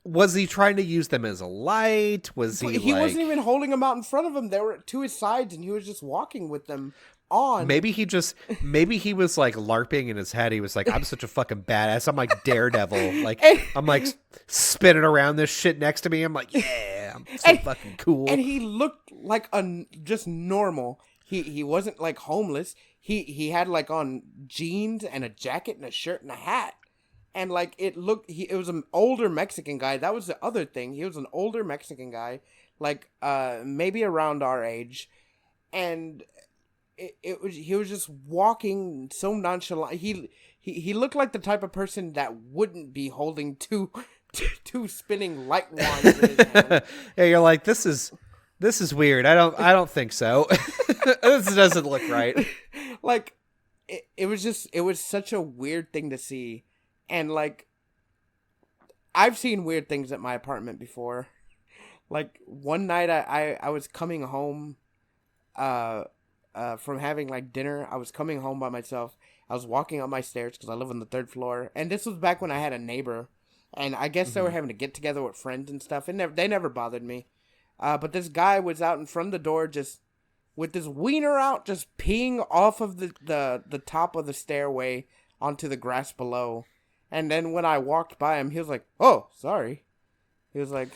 Was he trying to use them as a light? Was he He like... wasn't even holding them out in front of him. They were to his sides, and he was just walking with them on. Maybe he was like LARPing in his head. He was like, I'm such a fucking badass. I'm like Daredevil. Like, I'm like spinning around this shit next to me. I'm like, yeah, I'm so fucking cool. And he looked like just normal. He wasn't like homeless. He had like on jeans and a jacket and a shirt and a hat. And like it was an older Mexican guy. That was the other thing. He was an older Mexican guy, like maybe around our age, and he was just walking so nonchalant. He looked like the type of person that wouldn't be holding two spinning light wands in his hand. Yeah, you're like, this is weird. I don't think so. This doesn't look right. Like it was such a weird thing to see. And, like, I've seen weird things at my apartment before. Like, one night I was coming home from having, like, dinner. I was coming home by myself. I was walking up my stairs because I live on the 3rd floor. And this was back when I had a neighbor. And I guess they were having to get together with friends and stuff. And they never bothered me. But this guy was out in front of the door just with his wiener out, just peeing off of the top of the stairway onto the grass below. And then when I walked by him, he was like, "Oh, sorry." He was like,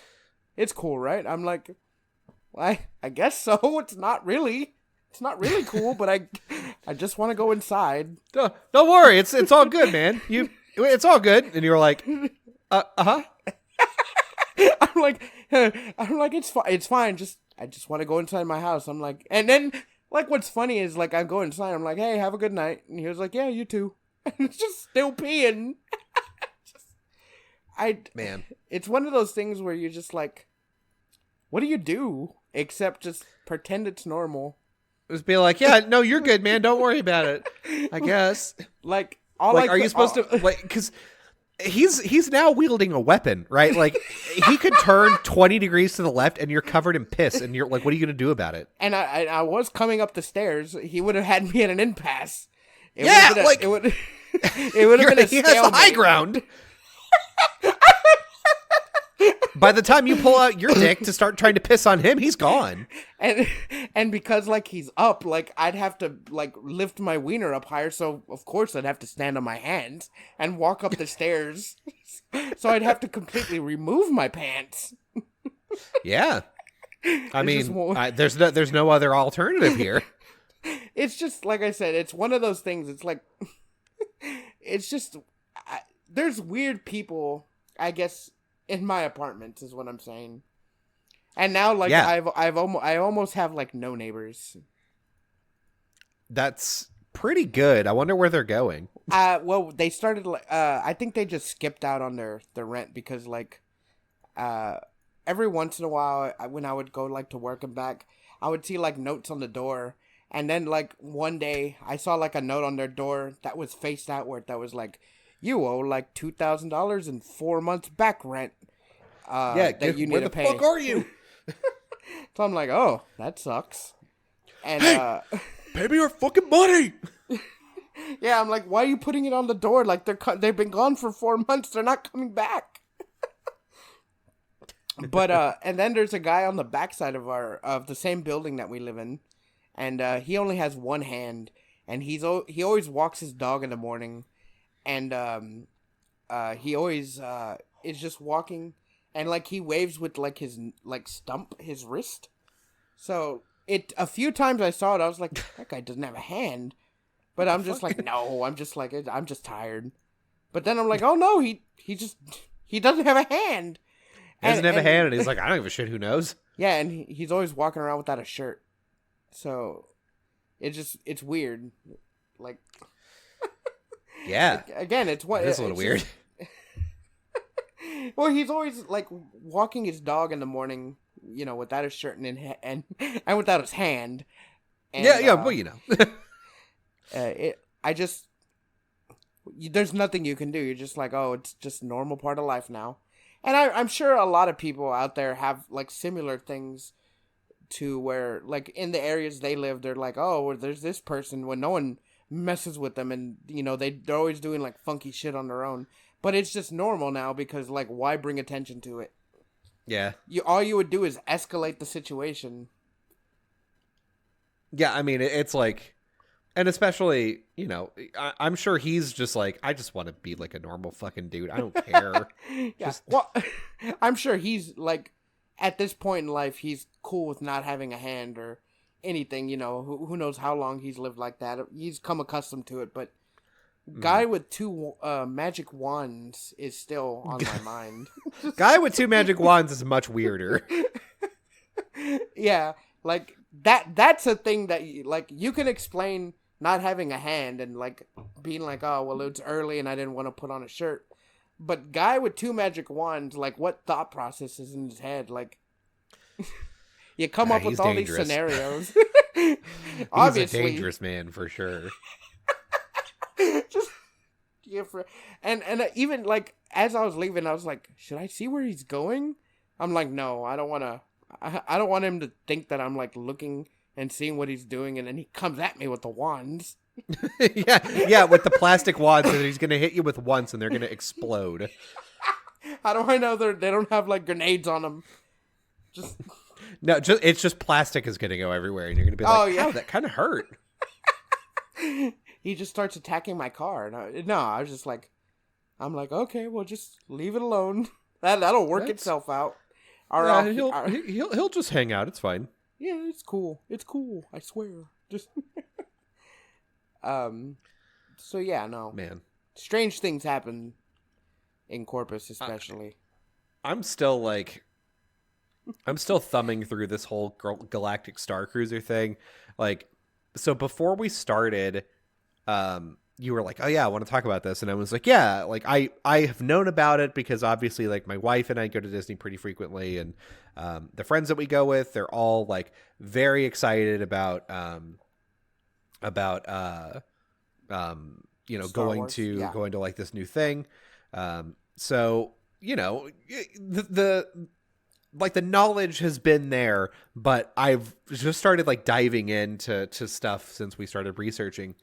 "It's cool, right?" I'm like, well, I guess so. It's not really cool, but I just want to go inside. Don't worry. It's all good, man. It's all good. And you're like, uh-huh. I'm like, it's fine. I just want to go inside my house. I'm like, and then like what's funny is like I go inside. I'm like, "Hey, have a good night." And he was like, "Yeah, you too." And it's just still peeing. Man, it's one of those things where you're just like, what do you do except just pretend it's normal? Just be like, "Yeah, no, you're good, man. Don't worry about it." I guess. Like, are you supposed to like? Because he's now wielding a weapon, right? Like, he could turn 20 degrees to the left, and you're covered in piss, and you're like, "What are you gonna do about it?" And I was coming up the stairs. He would have had me at an impasse. It would have been a stalemate. He has the high ground. By the time you pull out your dick to start trying to piss on him, he's gone. And because like he's up, like I'd have to like lift my wiener up higher, so of course I'd have to stand on my hands and walk up the stairs. So I'd have to completely remove my pants. Yeah. I mean, there's no other alternative here. It's just like I said, it's one of those things. It's like it's just there's weird people, I guess, in my apartment is what I'm saying. And now, like, yeah. I almost have like no neighbors. That's pretty good. I wonder where they're going. Well, they started like I think they just skipped out on their rent because like every once in a while when I would go like to work and back, I would see like notes on the door, and then like one day I saw like a note on their door that was faced outward that was like, "You owe like $2,000 and 4 months back rent." That you need to pay. Where the fuck are you? So I'm like, "Oh, that sucks." And hey, pay me your fucking money. Yeah, I'm like, "Why are you putting it on the door? Like they've been gone for 4 months. They're not coming back." But and then there's a guy on the backside of the same building that we live in, and he only has one hand, and he always walks his dog in the morning, and he always is just walking. And, like, he waves with, like, his, like, his wrist. So, a few times I saw it, I was like, that guy doesn't have a hand. But I'm just like, no, I'm just tired. But then I'm like, oh, no, he doesn't have a hand. He doesn't have a hand, and he's like, I don't give a shit, who knows? Yeah, and he's always walking around without a shirt. So, it's weird. Like, yeah. Again, it's what... It's a little weird. Well, he's always like walking his dog in the morning, you know, without his shirt and without his hand. And, well, you know, there's nothing you can do. You're just like, oh, it's just a normal part of life now. And I'm sure a lot of people out there have like similar things to where, like in the areas they live, they're like, oh, well, there's this person when no one messes with them, and you know they're always doing like funky shit on their own. but it's just normal now because like why bring attention to it? Yeah. All you would do is escalate the situation. Yeah, I mean, it's like, and especially, you know, I'm sure he's just like, I just want to be like a normal fucking dude. I don't care. Yeah. Well, I'm sure he's like, at this point in life, he's cool with not having a hand or anything. You know, who knows how long he's lived like that. He's come accustomed to it, but guy with two magic wands is still on my mind. Guy with two magic wands is much weirder. Yeah, like that's a thing that you can explain not having a hand and like being like, oh well, it's early and I didn't want to put on a shirt. But guy with two magic wands, like what thought process is in his head? Like you come up with all dangerous. these scenarios. Obviously, he's a dangerous man for sure. Just yeah, and even like as I was leaving, I was like, should I see where he's going? I'm like, no, I don't want to. I don't want him to think that I'm like looking and seeing what he's doing, and then he comes at me with the wands. yeah, with the plastic wands that he's gonna hit you with once, and they're gonna explode. How do I know they don't have like grenades on them? It's just plastic is gonna go everywhere, and you're gonna be like, oh yeah, that kind of hurt. He just starts attacking my car. No, I was just like, I'm like, okay, well, just leave it alone. That'll work itself out. He'll just hang out. It's fine. Yeah, it's cool. It's cool. I swear. Just So yeah, no. Man, strange things happen in Corpus, especially. I'm still thumbing through this whole Galactic Star Cruiser thing. Like, so before we started, you were like, oh yeah, I want to talk about this. And I was like, yeah, like I have known about it because obviously like my wife and I go to Disney pretty frequently. And, the friends that we go with, they're all like very excited about you know, going to like this new thing. So, you know, the knowledge has been there, but I've just started like diving into stuff since we started researching,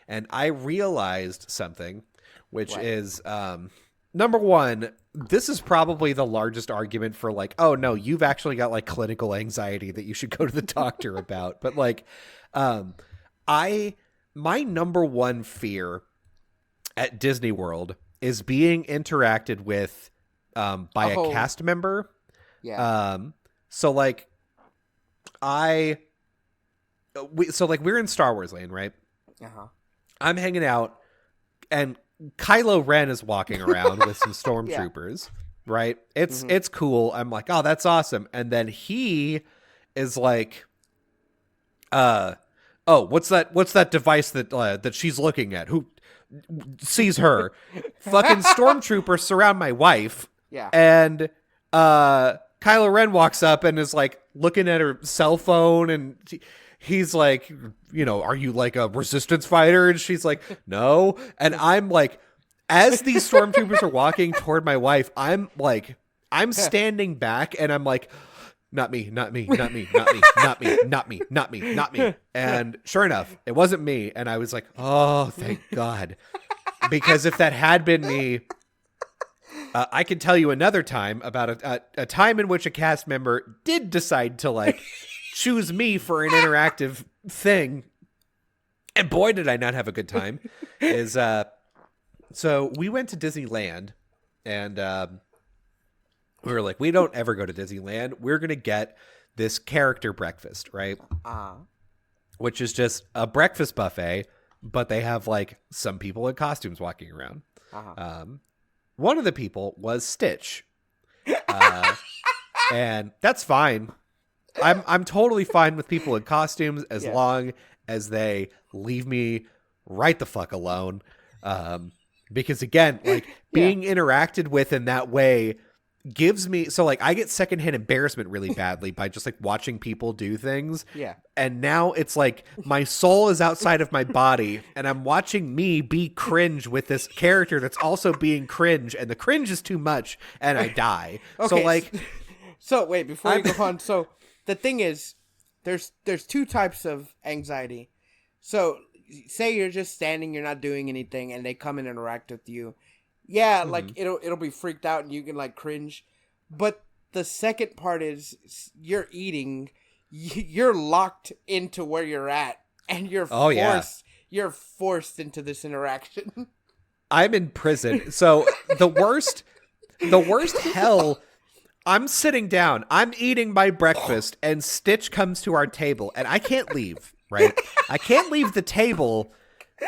and I realized something, which is, number one, this is probably the largest argument for like, oh no, you've actually got like clinical anxiety that you should go to the doctor about. But like, my number one fear at Disney World is being interacted with, by a cast member. Yeah. So like we're in Star Wars Land, right? Uh-huh. I'm hanging out and Kylo Ren is walking around with some stormtroopers, right? It's cool. I'm like, oh, that's awesome. And then he is like, oh, what's that device that she's looking at? Who sees her? Fucking stormtroopers surround my wife. Yeah. And Kylo Ren walks up and is like looking at her cell phone, and he's like, you know, are you like a resistance fighter? And she's like, no. And I'm like, as these stormtroopers are walking toward my wife, I'm standing back and I'm like, not me, not me, not me, not me, not me, not me, not me, not me. And sure enough, it wasn't me. And I was like, oh, thank God. Because if that had been me, I can tell you another time about a time in which a cast member did decide to like choose me for an interactive thing. And boy, did I not have a good time. So we went to Disneyland, and we were like, we don't ever go to Disneyland. We're going to get this character breakfast, right? Which is just a breakfast buffet, but they have like some people in costumes walking around. One of the people was Stitch. And that's fine. I'm totally fine with people in costumes as long as they leave me right the fuck alone. Because again, like being interacted with in that way gives me, so like I get secondhand embarrassment really badly by just like watching people do things. Yeah. And now it's like my soul is outside of my body and I'm watching me be cringe with this character that's also being cringe, and the cringe is too much and I die. Okay, so like, so wait, before you go on, so the thing is, there's two types of anxiety. So say you're just standing, you're not doing anything, and they come and interact with you. Yeah, like it'll be freaked out and you can like cringe. But the second part is you're eating, you're locked into where you're at, and you're forced into this interaction. I'm in prison. So the worst hell, I'm sitting down, I'm eating my breakfast, and Stitch comes to our table, and I can't leave, right? I can't leave the table,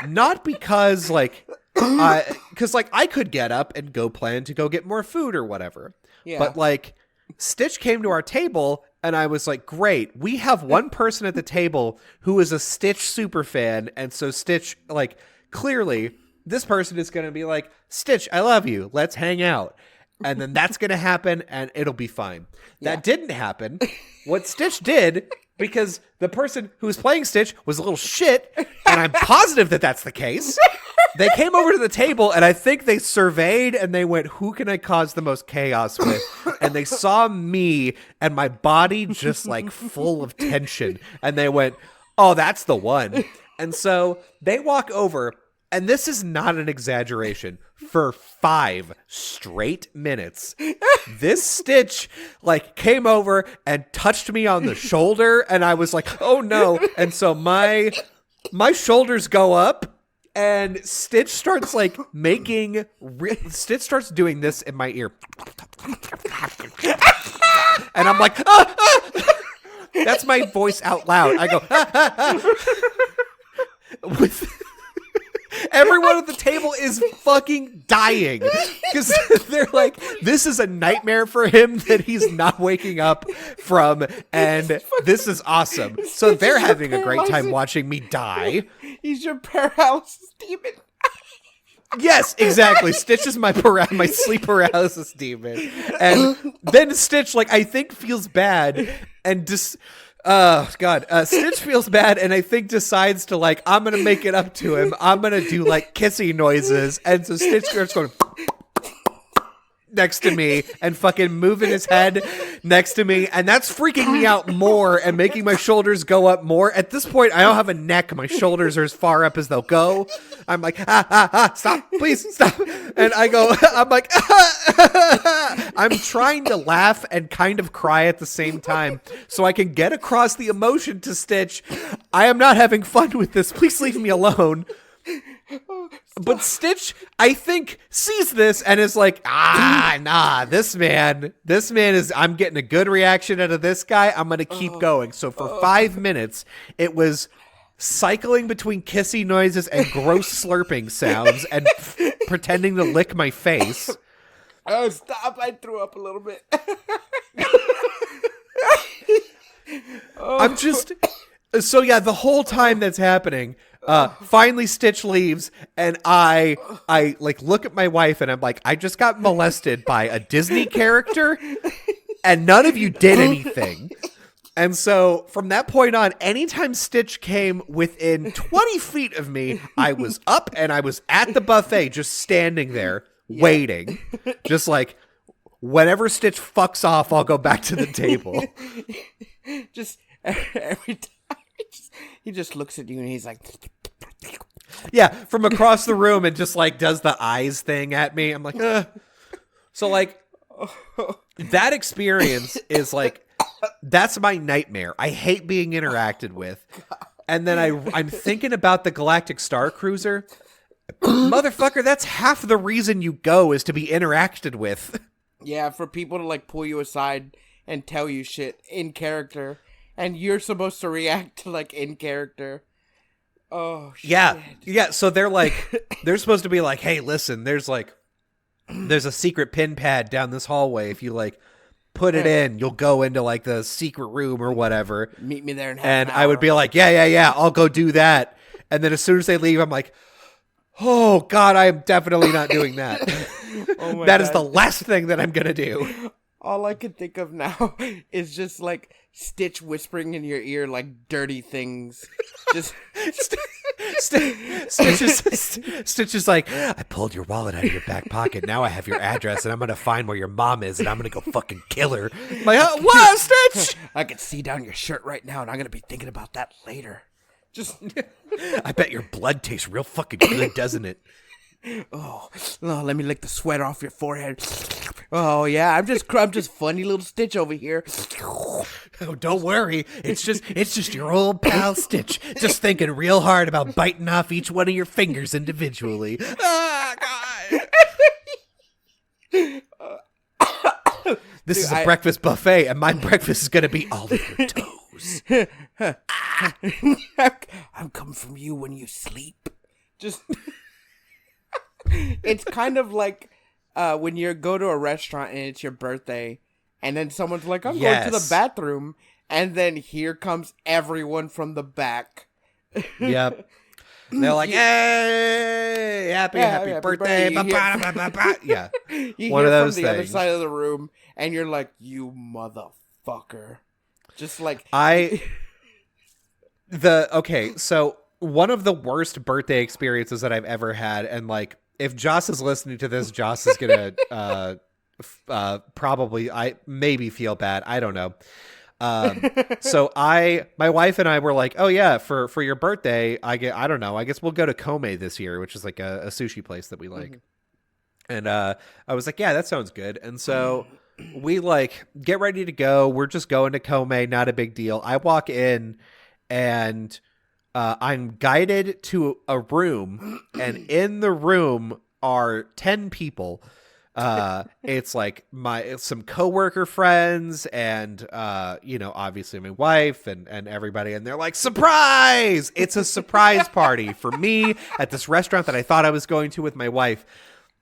not because, like, because, like, I could get up and go plan to go get more food or whatever. Yeah. But, like, Stitch came to our table, and I was like, great, we have one person at the table who is a Stitch super fan, and so Stitch, like, clearly, this person is going to be like, Stitch, I love you, let's hang out. And then that's going to happen, and it'll be fine. Yeah. That didn't happen. What Stitch did, because the person who was playing Stitch was a little shit, and I'm positive that that's the case, they came over to the table, and I think they surveyed, and they went, who can I cause the most chaos with? And they saw me, and my body just, like, full of tension. And they went, oh, that's the one. And so they walk over, and this is not an exaggeration, for 5 straight minutes, this Stitch, like, came over and touched me on the shoulder, and I was like, oh no. And so my shoulders go up, and Stitch starts, like, Stitch starts doing this in my ear. And I'm like, ah, ah. That's my voice out loud. I go, ah, ah, ah. Everyone at the table is fucking dying because they're like, this is a nightmare for him that he's not waking up from, and this is awesome. So they're having a great time watching me die. He's your paralysis demon. Yes, exactly. Stitch is my sleep paralysis demon. And then Stitch, like, I think feels bad and just... Oh, God. Stitch feels bad and I think decides to, like, I'm going to make it up to him. I'm going to do, like, kissy noises. And so Stitch starts going next to me and fucking moving his head next to me. And that's freaking me out more and making my shoulders go up more. At this point, I don't have a neck. My shoulders are as far up as they'll go. I'm like, stop, please stop. And I'm like, I'm trying to laugh and kind of cry at the same time so I can get across the emotion to Stitch. I am not having fun with this. Please leave me alone. But Stitch, I think, sees this and is like, nah, this man is, I'm getting a good reaction out of this guy. I'm going to keep going. So for 5 minutes, it was cycling between kissy noises and gross slurping sounds and pretending to lick my face. Oh, stop. I threw up a little bit. I'm just... So yeah, the whole time that's happening, finally Stitch leaves, and I like look at my wife and I'm like, I just got molested by a Disney character, and none of you did anything. And so from that point on, anytime Stitch came within 20 feet of me, I was up and I was at the buffet, just standing there waiting, just like, whenever Stitch fucks off, I'll go back to the table. Just every time. He just looks at you and he's like, yeah, from across the room and just like does the eyes thing at me. I'm like, ugh. So like that experience is like, that's my nightmare. I hate being interacted with. And then I'm thinking about the Galactic Star Cruiser. Motherfucker, that's half the reason you go is to be interacted with. Yeah, for people to like pull you aside and tell you shit in character. And you're supposed to react to, like, in character. Oh, shit. Yeah, so they're supposed to be like, hey, listen, there's a secret pin pad down this hallway. If you, like, put it in, you'll go into, like, the secret room or whatever. Meet me there in half an hour. I would be like, yeah, I'll go do that. And then as soon as they leave, I'm like, oh, God, I'm definitely not doing that. That is the last thing that I'm going to do. All I can think of now is just, like, Stitch whispering in your ear, like, dirty things. Just Stitch is like, I pulled your wallet out of your back pocket. Now I have your address, and I'm going to find where your mom is, and I'm going to go fucking kill her. I'm like, what, Stitch? I can see down your shirt right now, and I'm going to be thinking about that later. Just, I bet your blood tastes real fucking good, doesn't it? Oh, let me lick the sweat off your forehead. Oh yeah, I'm just funny little Stitch over here. Oh, don't worry. It's just your old pal Stitch, just thinking real hard about biting off each one of your fingers individually. Ah, God. This is a breakfast buffet, and my breakfast is gonna be all of your toes. I'm coming from you when you sleep. Just, it's kind of like when you go to a restaurant and it's your birthday, and then someone's like, "I'm going to the bathroom," and then here comes everyone from the back. Yep. They're like, "Hey, happy birthday!" Yeah, you one hear of those from the other side of the room, and you're like, "You motherfucker!" Just like okay. So one of the worst birthday experiences that I've ever had, and like, if Joss is listening to this, Joss is gonna probably maybe feel bad. I don't know. So my wife and I were like, oh yeah, for your birthday, I guess we'll go to Kome this year, which is like a sushi place that we like. Mm-hmm. And I was like, yeah, that sounds good. And so we like get ready to go. We're just going to Kome, not a big deal. I walk in and I'm guided to a room, and in the room are 10 people. It's like some coworker friends and obviously my wife and everybody, and they're like, surprise! It's a surprise party for me at this restaurant that I thought I was going to with my wife.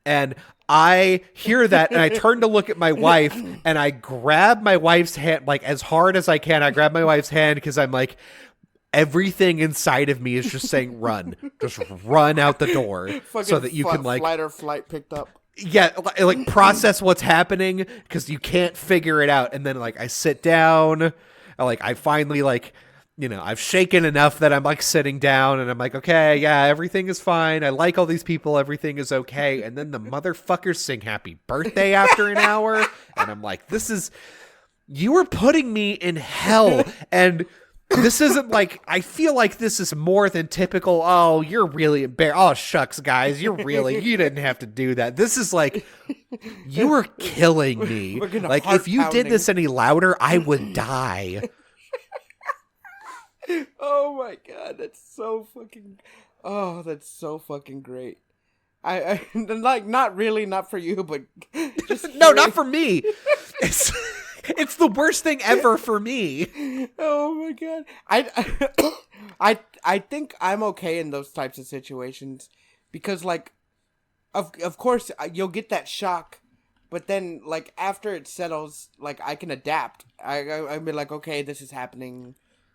And I hear that and I turn to look at my wife and I grab my wife's hand like as hard as I can. I grab my wife's hand because I'm like, everything inside of me is just saying run. Just run out the door so that you can like flight or flight picked up. Yeah, like process what's happening because you can't figure it out. And then like I sit down, I finally like, I've shaken enough that I'm like sitting down and I'm like, okay, yeah, everything is fine. I like all these people. Everything is okay. And then the motherfuckers sing happy birthday after an hour. And I'm like, you were putting me in hell. And this isn't like, I feel like this is more than typical. Oh, you're really embarrassed. Oh, shucks, guys. You didn't have to do that. This is like, you were killing me. Like, if you did this any louder, I would die. Oh my God. That's so fucking great. I like, not really, not for you, but just no, not for me. It's the worst thing ever for me. Oh my God. I think I'm okay in those types of situations because like of course you'll get that shock, but then like after it settles, like I can adapt. I'd be like, okay, this is happening.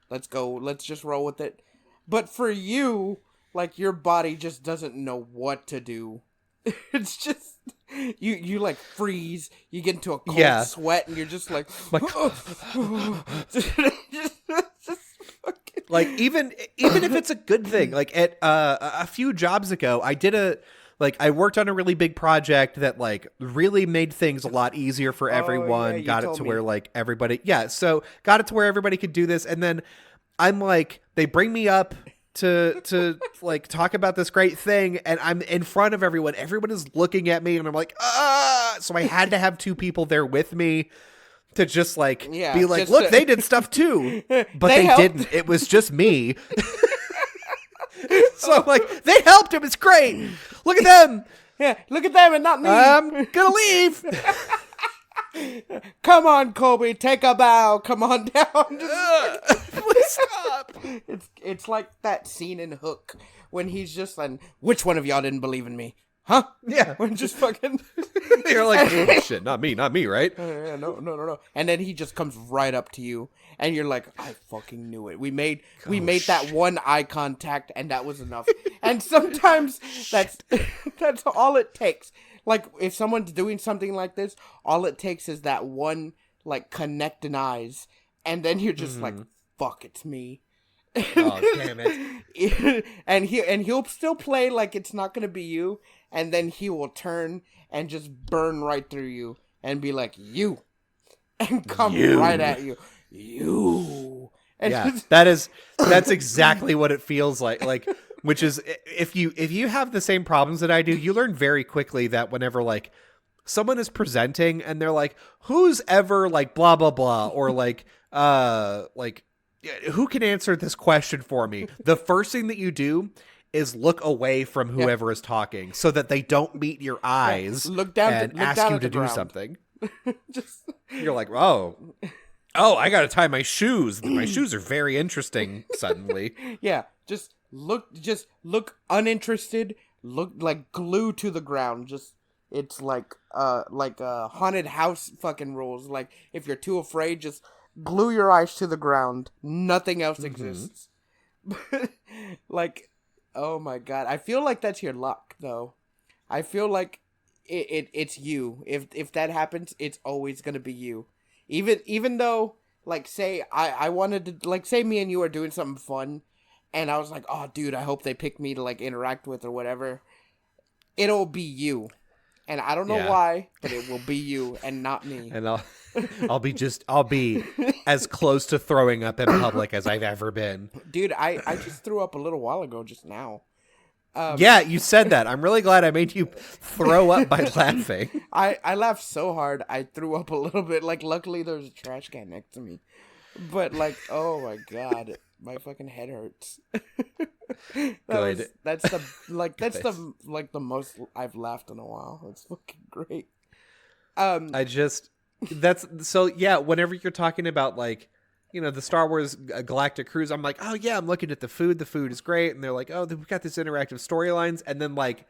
Let's go. Let's just roll with it. But for you, like your body just doesn't know what to do. It's just you like freeze. You get into a cold sweat, and you're just like like even if it's a good thing. Like at a few jobs ago, I worked on a really big project that like really made things a lot easier for everyone. Got it to where like everybody, so got it to where everybody could do this, and then I'm like, they bring me up to like talk about this great thing, and I'm in front of everyone is looking at me, and I'm like, so I had to have two people there with me to just like be like, look, they did stuff too, but they didn't. It was just me. So I'm like, they helped him, it's great, look at them, look at them and not me. I'm gonna leave. Come on, Kobe, take a bow. Come on down. Please stop. It's like that scene in Hook when he's just like, which one of y'all didn't believe in me? Huh? Yeah. When just fucking... You're like, oh, shit, not me, right? No. And then he just comes right up to you, and you're like, I fucking knew it. We made that one eye contact, and that was enough. And sometimes that's all it takes. Like, if someone's doing something like this, all it takes is that one, like, connecting eyes. And then you're just like, fuck, it's me. Oh, damn it. and he'll still play like it's not going to be you. And then he will turn and just burn right through you and be like, you. And come right at you. You. And yeah, that's exactly what it feels like. Like, which is if you have the same problems that I do, you learn very quickly that whenever like someone is presenting and they're like, who's ever like blah blah blah, or like who can answer this question for me, the first thing that you do is look away from whoever is talking so that they don't meet your eyes. Look down and look ask down you at to the do ground. Something. Just You're like, oh, I gotta tie my shoes. My shoes are very interesting suddenly. yeah, just look uninterested. Look like glue to the ground. Just it's like haunted house fucking rules. Like if you're too afraid, just glue your eyes to the ground. Nothing else exists. Like, oh my god, I feel like that's your luck though. I feel like it's you. If that happens, it's always gonna be you. Even though, like, say I wanted to, like, say me and you are doing something fun, and I was like, oh dude, I hope they pick me to like interact with or whatever. It'll be you, and I don't know why, but it will be you and not me. And I'll be as close to throwing up in public as I've ever been. Dude, I just threw up a little while ago, just now. Yeah, you said that. I'm really glad I made you throw up by laughing. I laughed so hard I threw up a little bit. Like, luckily there was a trash can next to me. But like, oh my god, my fucking head hurts. Good. That's the most I've laughed in a while. It's fucking great. Whenever you're talking about like, you know, the Star Wars Galactic Cruise, I'm like, oh yeah, I'm looking at the food. The food is great. And they're like, oh, we've got this interactive storylines. And then like,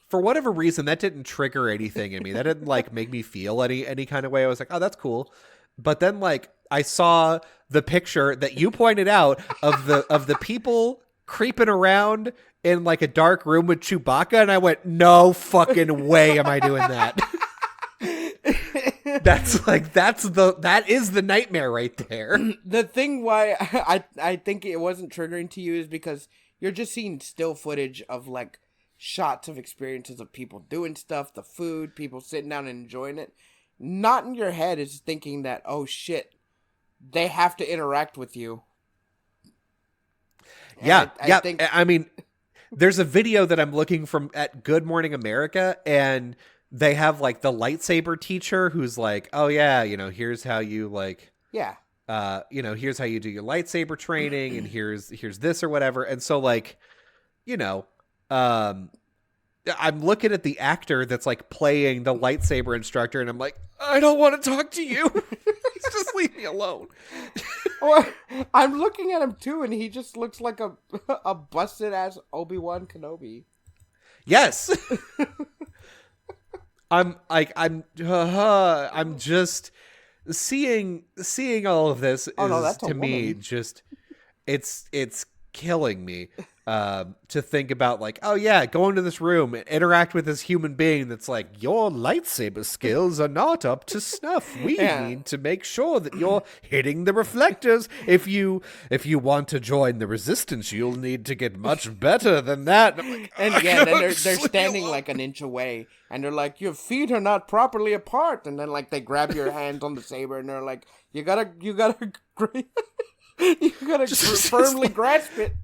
for whatever reason, that didn't trigger anything in me. That didn't like make me feel any kind of way. I was like, oh, that's cool. But then like, I saw the picture that you pointed out of the people creeping around in like a dark room with Chewbacca. And I went, no fucking way am I doing that. That is the nightmare right there. The thing why I think it wasn't triggering to you is because you're just seeing still footage of like shots of experiences of people doing stuff, the food, people sitting down and enjoying it. Not in your head is thinking that, oh shit, they have to interact with you. And I mean, there's a video that I'm looking from at Good Morning America, and they have like the lightsaber teacher who's like, oh yeah, you know, here's how you like, you know, here's how you do your lightsaber training, and here's this or whatever. And so like, you know, I'm looking at the actor that's like playing the lightsaber instructor, and I'm like, I don't want to talk to you. Just leave me alone. Well, I'm looking at him too, and he just looks like a busted ass Obi-Wan Kenobi. Yes. I'm just seeing all of this is to me just it's killing me to think about like, oh yeah, go into this room and interact with this human being that's like, your lightsaber skills are not up to snuff. We need to make sure that you're hitting the reflectors. If you want to join the resistance, you'll need to get much better than that. And like, then they're standing like an inch away, and they're like, your feet are not properly apart, and then like they grab your hand on the saber, and they're like, you gotta firmly grasp it.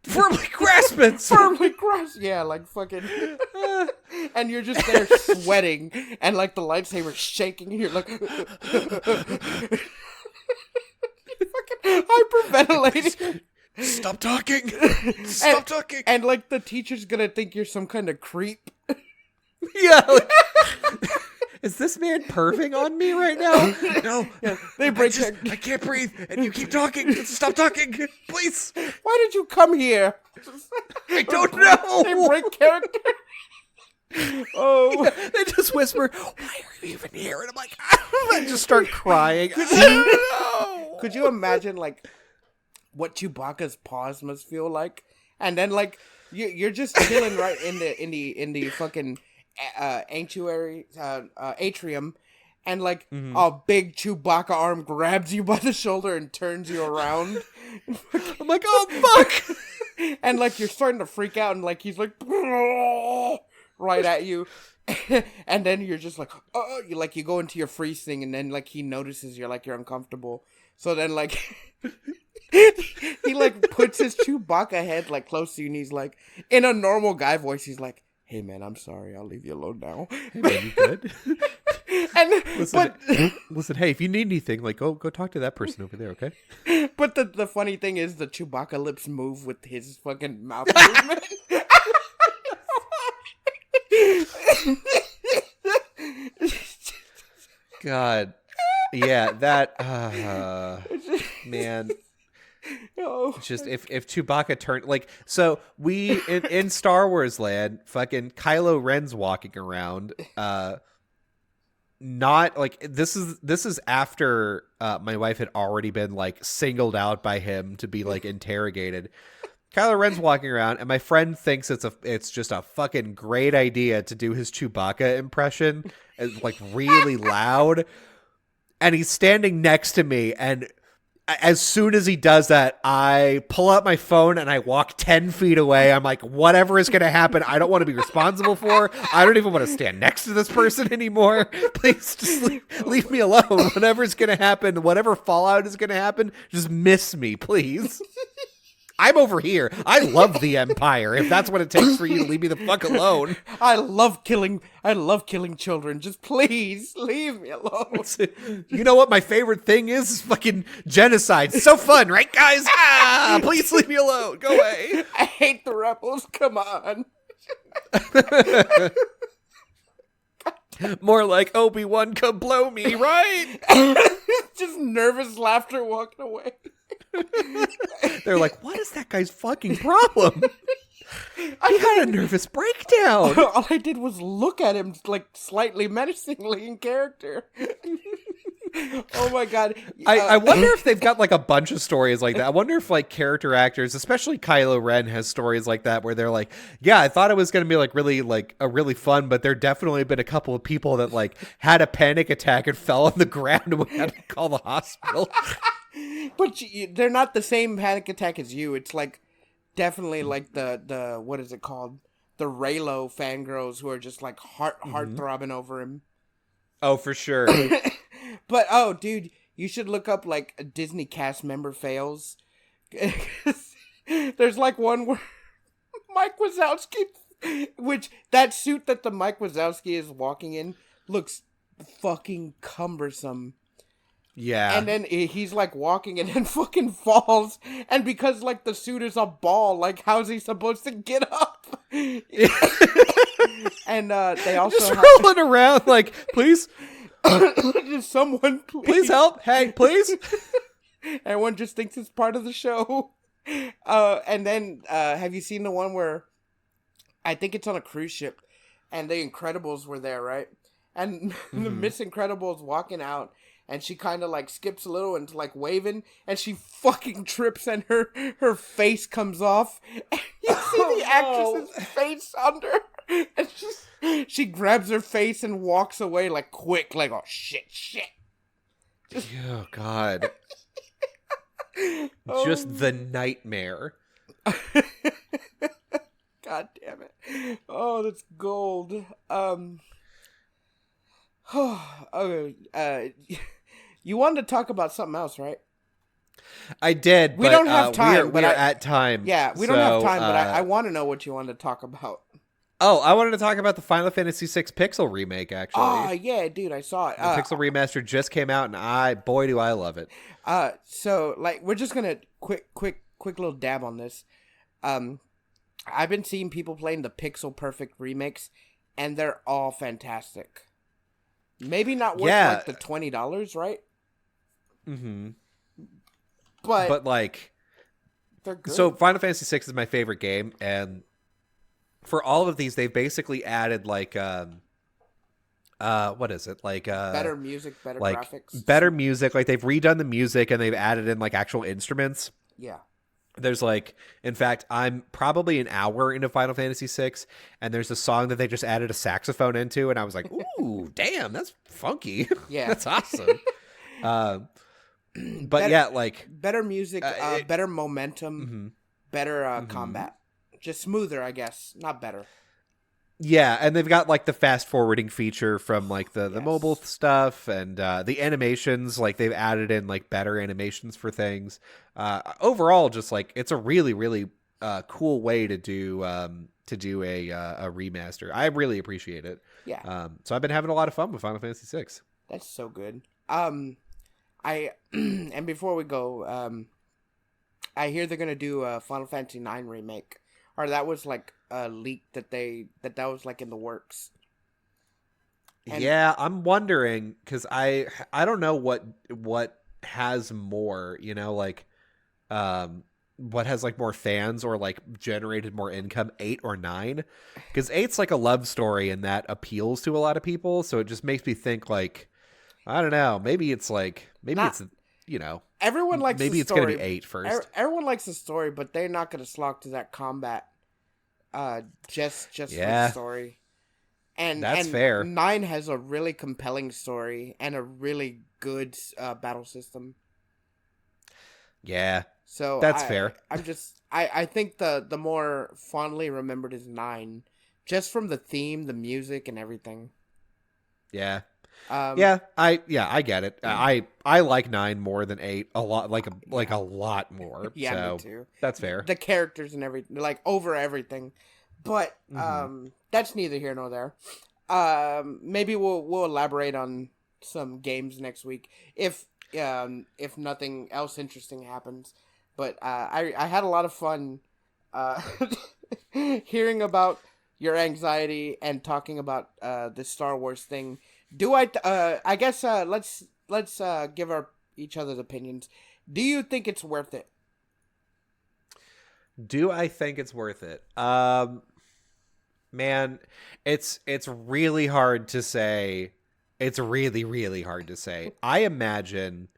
Firmly grasp it. Firmly grasp. Yeah, like fucking. And you're just there sweating, and like the lightsaber's shaking. And you're like, fucking hyperventilating. Stop talking. Stop talking. And like the teacher's gonna think you're some kind of creep. Yeah. Like, is this man perving on me right now? No. Yeah, they break. I can't breathe, and you keep talking. Stop talking, please. Why did you come here? I don't know. They break character. Oh, yeah, they just whisper, "Why are you even here?" And I'm like, I just start crying. I don't know. Could you imagine like what Chewbacca's paws must feel like? And then like you're just chilling right in the fucking atrium, and like a big Chewbacca arm grabs you by the shoulder and turns you around. I'm like, oh fuck. And like you're starting to freak out, and like he's like right at you. And then you're just like, oh, you go into your freeze thing, and then like he notices you're uncomfortable. So then like He like puts his Chewbacca head like close to you, and he's like, in a normal guy voice, he's like, "Hey man, I'm sorry. I'll leave you alone now." Hey man, you good? And Listen, hey, if you need anything, like go talk to that person over there, okay? but the funny thing is, the Chewbacca lips move with his fucking mouth movement. God, yeah, that man. Oh. It's just if Chewbacca turned like so we in Star Wars land, fucking Kylo Ren's walking around, not like this is after my wife had already been like singled out by him to be like interrogated. Kylo Ren's walking around, and my friend thinks it's just a fucking great idea to do his Chewbacca impression, like really loud. And he's standing next to me, and as soon as he does that, I pull out my phone and I walk 10 feet away. I'm like, whatever is going to happen, I don't want to be responsible for. I don't even want to stand next to this person anymore. Please just leave me alone. Whatever's going to happen, whatever fallout is going to happen, just miss me, please. I'm over here. I love the Empire. If that's what it takes for you to leave me the fuck alone. I love killing children. Just please leave me alone. You know what my favorite thing is? Fucking genocide. So fun, right, guys? Ah, please leave me alone. Go away. I hate the rebels. Come on. More like Obi-Wan could blow me, right? Just nervous laughter walking away. They're like, what is that guy's fucking problem? He had a nervous breakdown. All I did was look at him like slightly menacingly in character. Oh my god. I wonder if they've got like a bunch of stories like that. I wonder if like character actors, especially Kylo Ren, has stories like that where they're like, yeah, I thought it was going to be like really fun, but there definitely been a couple of people that like had a panic attack and fell on the ground and we had to call the hospital. But they're not the same panic attack as you. It's like definitely like the what is it called? The Reylo fangirls who are just like heart throbbing over him. Oh, for sure. But oh, dude, you should look up like a Disney cast member fails. There's like one where Mike Wazowski, which that suit that the Mike Wazowski is walking in looks fucking cumbersome. Yeah. And then he's like walking and then fucking falls. And because like the suit is a ball, like how's he supposed to get up? And they also just rolling around like, please. Just someone please help. Hey, please. Everyone just thinks it's part of the show. And then have you seen the one where I think it's on a cruise ship and the Incredibles were there, right? And the Miss Incredible's walking out and she kind of like skips a little and like waving and she fucking trips and her face comes off. And you see the actress's face under and she grabs her face and walks away like quick, like, oh shit. Oh God. Just the nightmare. God damn it. Oh, that's gold. You wanted to talk about something else, right? I did. We don't have time. We are at time. Yeah, we don't have time, but I want to know what you wanted to talk about. Oh, I wanted to talk about the Final Fantasy VI Pixel remake, actually. Oh, yeah, dude, I saw it. The Pixel remaster just came out, and boy, do I love it. So, like, we're just gonna quick little dab on this. I've been seeing people playing the Pixel Perfect remakes, and they're all fantastic. Maybe not worth like the $20, right? Mm-hmm. But like, they're good. So Final Fantasy VI is my favorite game, and for all of these, they've basically added like, what is it? Like, better music, better like, graphics, better music. Like they've redone the music and they've added in like actual instruments. Yeah. There's like, in fact, I'm probably an hour into Final Fantasy VI, and there's a song that they just added a saxophone into, and I was like, ooh, damn, that's funky. Yeah. That's awesome. But better, yeah, like better music, better momentum, better combat, just smoother, I guess, not better. Yeah, and they've got like the fast forwarding feature from like the mobile Yes. stuff, and the animations, like they've added in like better animations for things. Overall, just like it's a really really cool way to do a remaster. I really appreciate it. Yeah, So I've been having a lot of fun with Final Fantasy VI. that's so good. I and before we go, I hear they're gonna do a Final Fantasy IX remake, or that was like a leak that was like in the works. And Yeah, I'm wondering because I don't know what has more, like what has like more fans or like generated more income, 8 or 9, because eight's like a love story and that appeals to a lot of people, so it just makes me think like I don't know, maybe not it's you know everyone likes the maybe it's gonna be story. 8 first. Everyone likes the story, but they're not gonna slog to that combat. Just for the Yeah, story. And that's fair. nine has a really compelling story and a really good battle system. Yeah, So that's fair. I think the more fondly remembered is nine, just from the theme, the music, and everything. Yeah. Um, I get it. I like 9 more than 8 a lot, like yeah, a lot more. yeah, me So too. that's fair. The characters and everything, like over everything. But Hmm. that's neither here nor there. Maybe we'll elaborate on some games next week if nothing else interesting happens. But I had a lot of fun uh, hearing about your anxiety and talking about the Star Wars thing. I guess let's give our each other's opinions. Do you think it's worth it? Do I think it's worth it? Man, it's really hard to say. It's really really hard to say. I imagine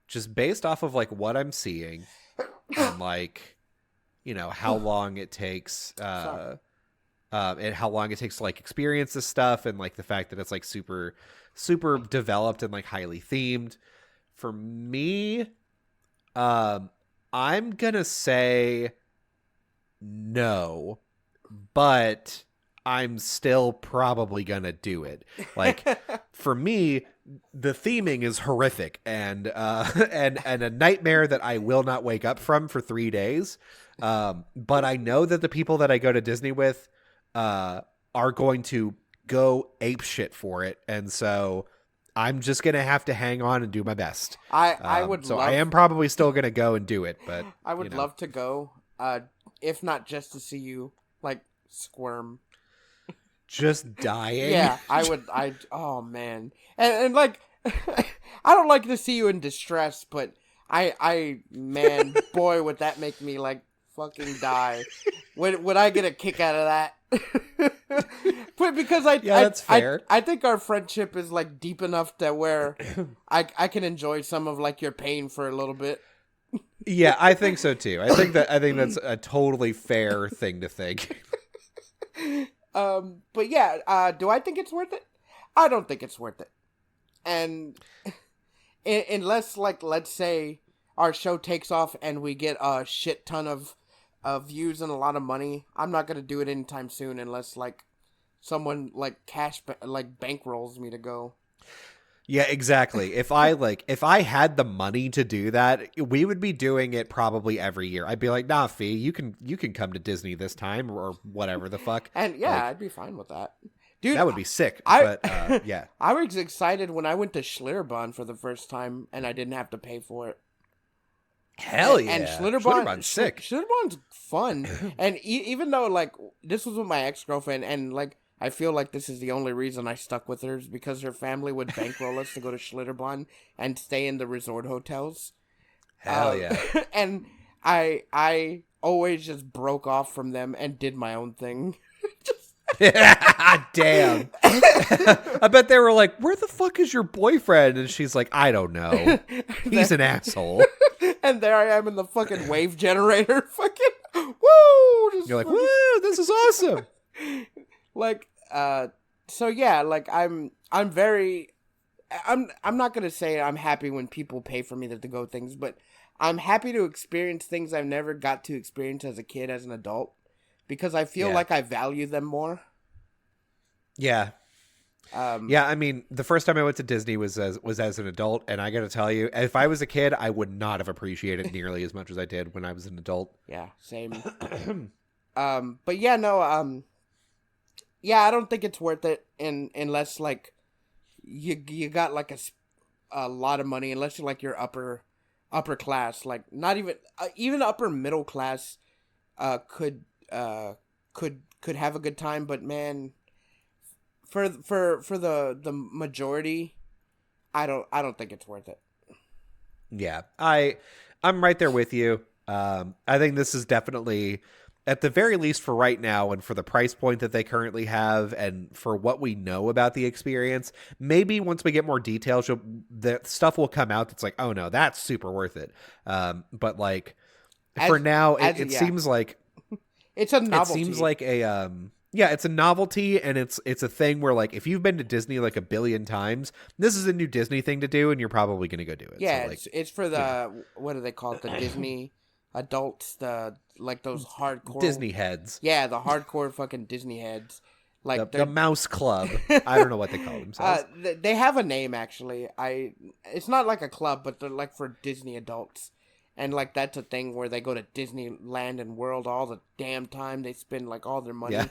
just based off of like what I'm seeing and like how long it takes Sorry. and how long it takes to like experience this stuff, and like the fact that it's like super super developed and like highly themed. For me, um I'm gonna say no, but I'm still probably gonna do it. Like for me, the theming is horrific and and a nightmare that I will not wake up from for 3 days. But I know that the people that I go to Disney with are going to go ape shit for it, and so I'm just gonna have to hang on and do my best. I would So I love am probably still gonna go and do it, but I would love to go, if not just to see you like squirm. just dying. Yeah, I would. I oh man, and like, I don't like to see you in distress, but man, boy, would that make me like fucking die. Would I get a kick out of that? But because Yeah, that's fair. I think our friendship is like deep enough that where I can enjoy some of like your pain for a little bit. Yeah, I think so too. I think that's a totally fair thing to think. But yeah, do I think it's worth it? I don't think it's worth it. And unless, like, let's say our show takes off and we get a shit ton of views and a lot of money, I'm not gonna do it anytime soon unless like someone like like bankrolls me to go. Yeah, exactly. If I had the money to do that, we would be doing it probably every year. I'd be like, "Nah, Fee, you can come to Disney this time or whatever the fuck." And yeah, Like I'd be fine with that, dude. that would be sick. I But yeah. I was excited when I went to Schlitterbahn for the first time and I didn't have to pay for it. Hell And yeah. Schlitterbahn's Sick. Schlitterbahn's fun. And even though like this was with my ex girlfriend, and like I feel like this is the only reason I stuck with her is because her family would bankroll us to go to Schlitterbahn and stay in the resort hotels. Hell yeah. And I always just broke off from them and did my own thing. Damn. I bet they were like, "Where the fuck is your boyfriend?" And she's like, "I don't know. He's an asshole." And there I am in the fucking wave generator, fucking woo! Just You're like, fucking- "Woo, this is awesome." like so yeah, like I'm not gonna say I'm happy when people pay for me to go things, but I'm happy to experience things I've never got to experience as a kid, as an adult, because I feel Yeah. like I value them more. Yeah. Um, Yeah, I mean, the first time I went to Disney was as an adult, and I got to tell you, if I was a kid, I would not have appreciated nearly as much as I did when I was an adult. yeah, same. But yeah, no, yeah, I don't think it's worth it, unless like you got like a lot of money, unless you're like your upper class, like not even upper middle class, could have a good time. But man, for the majority, I don't think it's worth it. Yeah, I'm right there with you. I think this is definitely, at the very least for right now and for the price point that they currently have and for what we know about the experience, maybe once we get more details, the stuff will come out that's like, oh no, that's super worth it. But like for now, it seems like it's a novelty. It seems like a it's a novelty, and it's a thing where like if you've been to Disney like a billion times, this is a new Disney thing to do, and you're probably going to go do it. Yeah, so, like, it's for the what do they call it? The Disney adults, the like those hardcore Disney heads. Yeah, the hardcore fucking Disney heads. Like the Mouse Club. I don't know what they call themselves. They have a name actually. It's not like a club, but they're like for Disney adults. And like that's a thing where they go to Disneyland and World all the damn time. They spend like all their money. Yeah.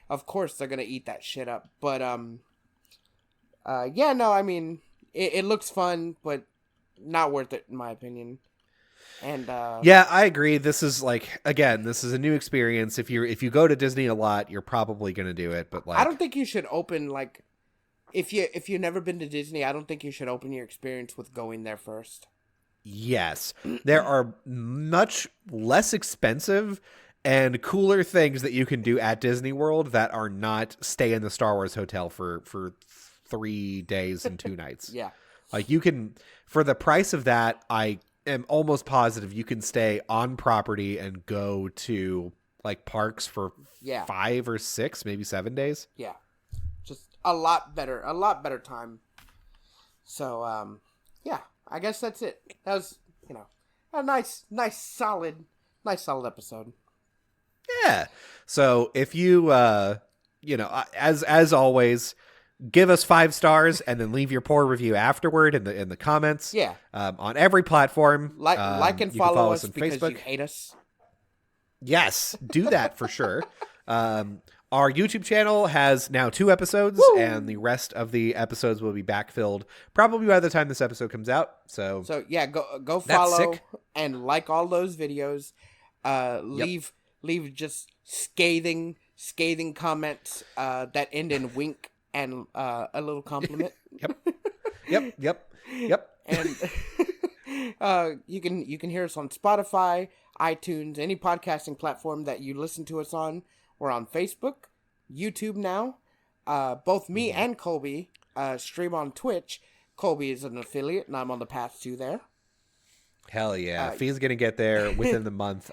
Of course they're gonna eat that shit up. But yeah, no, I mean it looks fun, but not worth it in my opinion. And yeah, I agree. This is like, again, this is a new experience. If you go to Disney a lot, you're probably gonna do it. But like, I don't think you should open like if you've never been to Disney, I don't think you should open your experience with going there first. Yes, there are much less expensive and cooler things that you can do at Disney World that are not stay in the Star Wars hotel for 3 days and 2 nights. Yeah, like you can, for the price of that, I am almost positive you can stay on property and go to like parks for 5 or 6, maybe 7 days. Yeah, just a lot better time. So yeah, I guess that's it. That was a nice solid episode. Yeah. So if you as always, give us 5 stars and then leave your poor review afterward in the comments. Yeah. On every platform. Like and follow us on because Facebook. You hate us. Yes, do that for sure. Our YouTube channel has now 2 episodes, and the rest of the episodes will be backfilled probably by the time this episode comes out. So yeah, go follow and like all those videos. Leave just scathing comments that end in wink and a little compliment. Yep. And you can hear us on Spotify, iTunes, any podcasting platform that you listen to us on. We're on Facebook, YouTube now. Both me and Colby stream on Twitch. Colby is an affiliate, and I'm on the path to there. Hell yeah. Fee's going to get there within the month.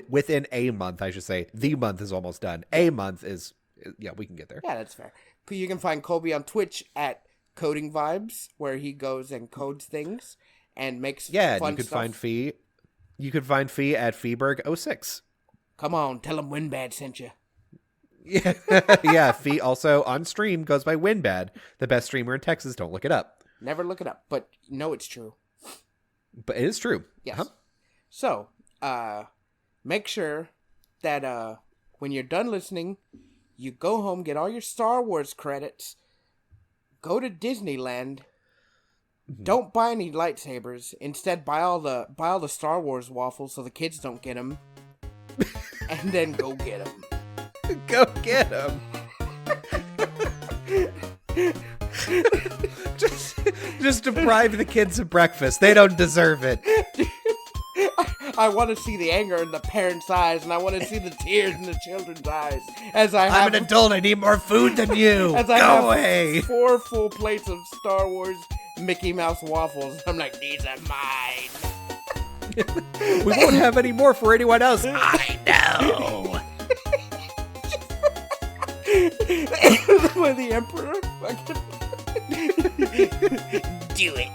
Within a month, I should say. The month is almost done. A month is, we can get there. Yeah, that's fair. You can find Colby on Twitch at Coding Vibes, where he goes and codes things and makes fun stuff. You could find Fee at Feeberg06. Come on, tell him Winbad sent you. Yeah, yeah. Fee also on stream goes by Winbad, the best streamer in Texas. Don't look it up. Never look it up, but know it's true. But it is true. Yes. So, make sure that when you're done listening, you go home, get all your Star Wars credits, go to Disneyland. Mm-hmm. Don't buy any lightsabers. Instead, buy all the Star Wars waffles so the kids don't get them. And then go get them. Go get them. just deprive the kids of breakfast. They don't deserve it. I want to see the anger in the parents' eyes, and I want to see the tears in the children's eyes. I'm an adult. I need more food than you. Go away. 4 full plates of Star Wars Mickey Mouse waffles. I'm like, these are mine. We won't have any more for anyone else. I know. By the Emperor. Do it.